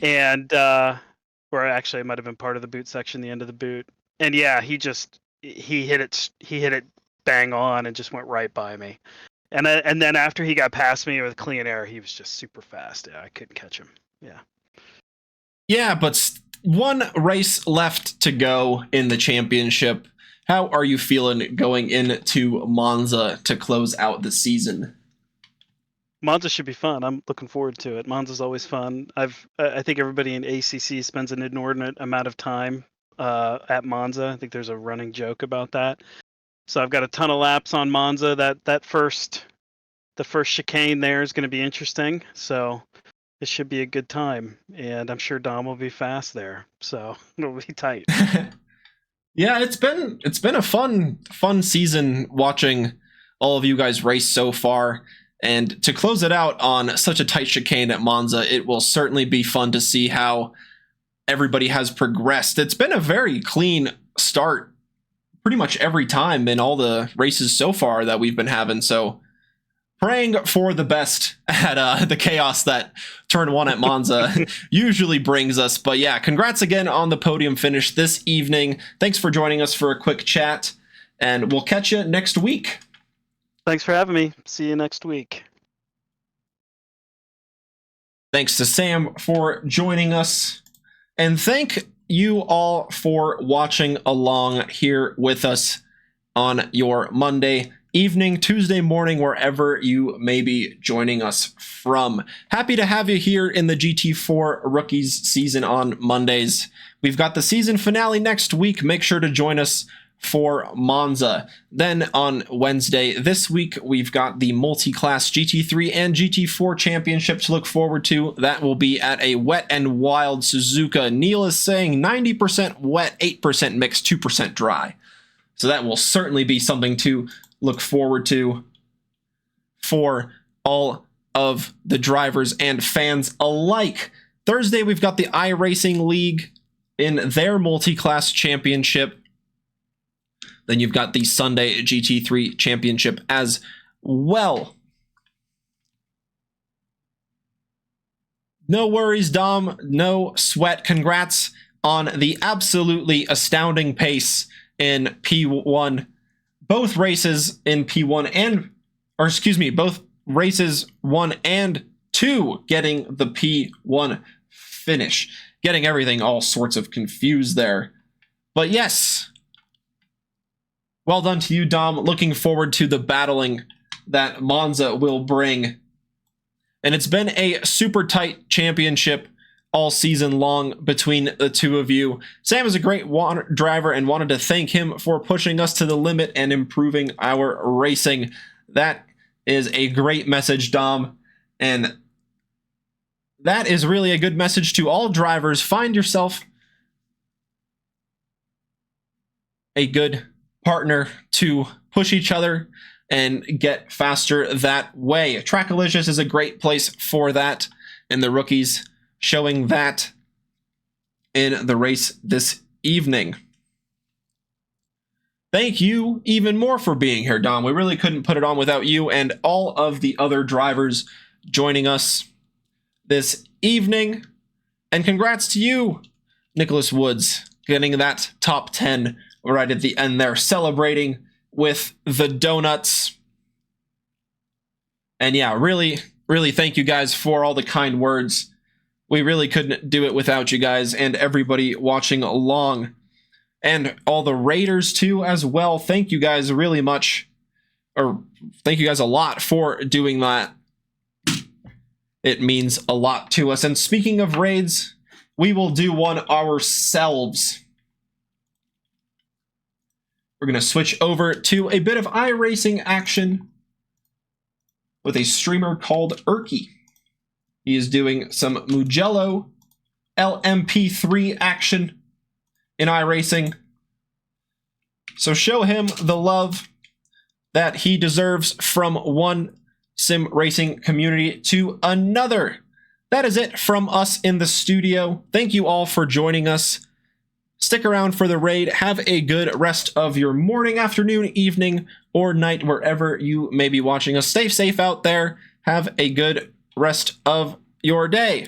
and or actually it might have been part of the boot section, the end of the boot, and yeah, he hit it bang on and just went right by me, and then after he got past me with clean air, he was just super fast. Yeah, I couldn't catch him. Yeah. Yeah, but one race left to go in the championship. How are you feeling going into Monza to close out the season? Monza should be fun. I'm looking forward to it. Monza's always fun. I think everybody in ACC spends an inordinate amount of time at Monza. I think there's a running joke about that. So I've got a ton of laps on Monza. The first chicane there is going to be interesting. So it should be a good time, and I'm sure Dom will be fast there. So it'll be tight. Yeah, it's been a fun season watching all of you guys race so far, and to close it out on such a tight chicane at Monza, it will certainly be fun to see how everybody has progressed. It's been a very clean start pretty much every time in all the races so far that we've been having, so praying for the best at the chaos that turn 1 at Monza usually brings us. But yeah, congrats again on the podium finish this evening. Thanks for joining us for a quick chat, and we'll catch you next week. Thanks for having me. See you next week. Thanks to Sam for joining us, and thank you all for watching along here with us on your Monday evening, Tuesday morning, wherever you may be joining us from. Happy to have you here in the GT4 Rookies season on Mondays. We've got the season finale next week. Make sure to join us for Monza. Then on Wednesday this week, we've got the multi-class GT3 and GT4 championship to look forward to. That will be at a Wet and Wild Suzuka. Neil is saying 90% wet, 8% mixed, 2% dry. So that will certainly be something to look forward to for all of the drivers and fans alike. Thursday, we've got the iRacing League in their multi-class championship. Then you've got the Sunday GT3 championship as well. No worries, Dom. No sweat. Congrats on the absolutely astounding pace in P1. Both races in P1 both races 1 and 2 getting the P1 finish. Getting everything all sorts of confused there. But yes, well done to you, Dom. Looking forward to the battling that Monza will bring. And it's been a super tight championship all season long between the two of you. Sam is a great driver and wanted to thank him for pushing us to the limit and improving our racing. That is a great message, Dom. And that is really a good message to all drivers. Find yourself a good partner to push each other and get faster that way. Trackalicious is a great place for that, and the rookies showing that in the race this evening. Thank you even more for being here, Dom. We really couldn't put it on without you and all of the other drivers joining us this evening. And congrats to you, Nicholas Woods, getting that top 10 right at the end there, celebrating with the donuts. And yeah, really, really thank you guys for all the kind words. We really couldn't do it without you guys and everybody watching along. And all the raiders too as well. Thank you guys really much, or thank you guys a lot for doing that. It means a lot to us. And speaking of raids, we will do one ourselves. We're going to switch over to a bit of iRacing action with a streamer called Erky. He is doing some Mugello LMP3 action in iRacing. So show him the love that he deserves from one sim racing community to another. That is it from us in the studio. Thank you all for joining us. Stick around for the raid. Have a good rest of your morning, afternoon, evening, or night, wherever you may be watching us. Stay safe out there. Have a good rest of your day.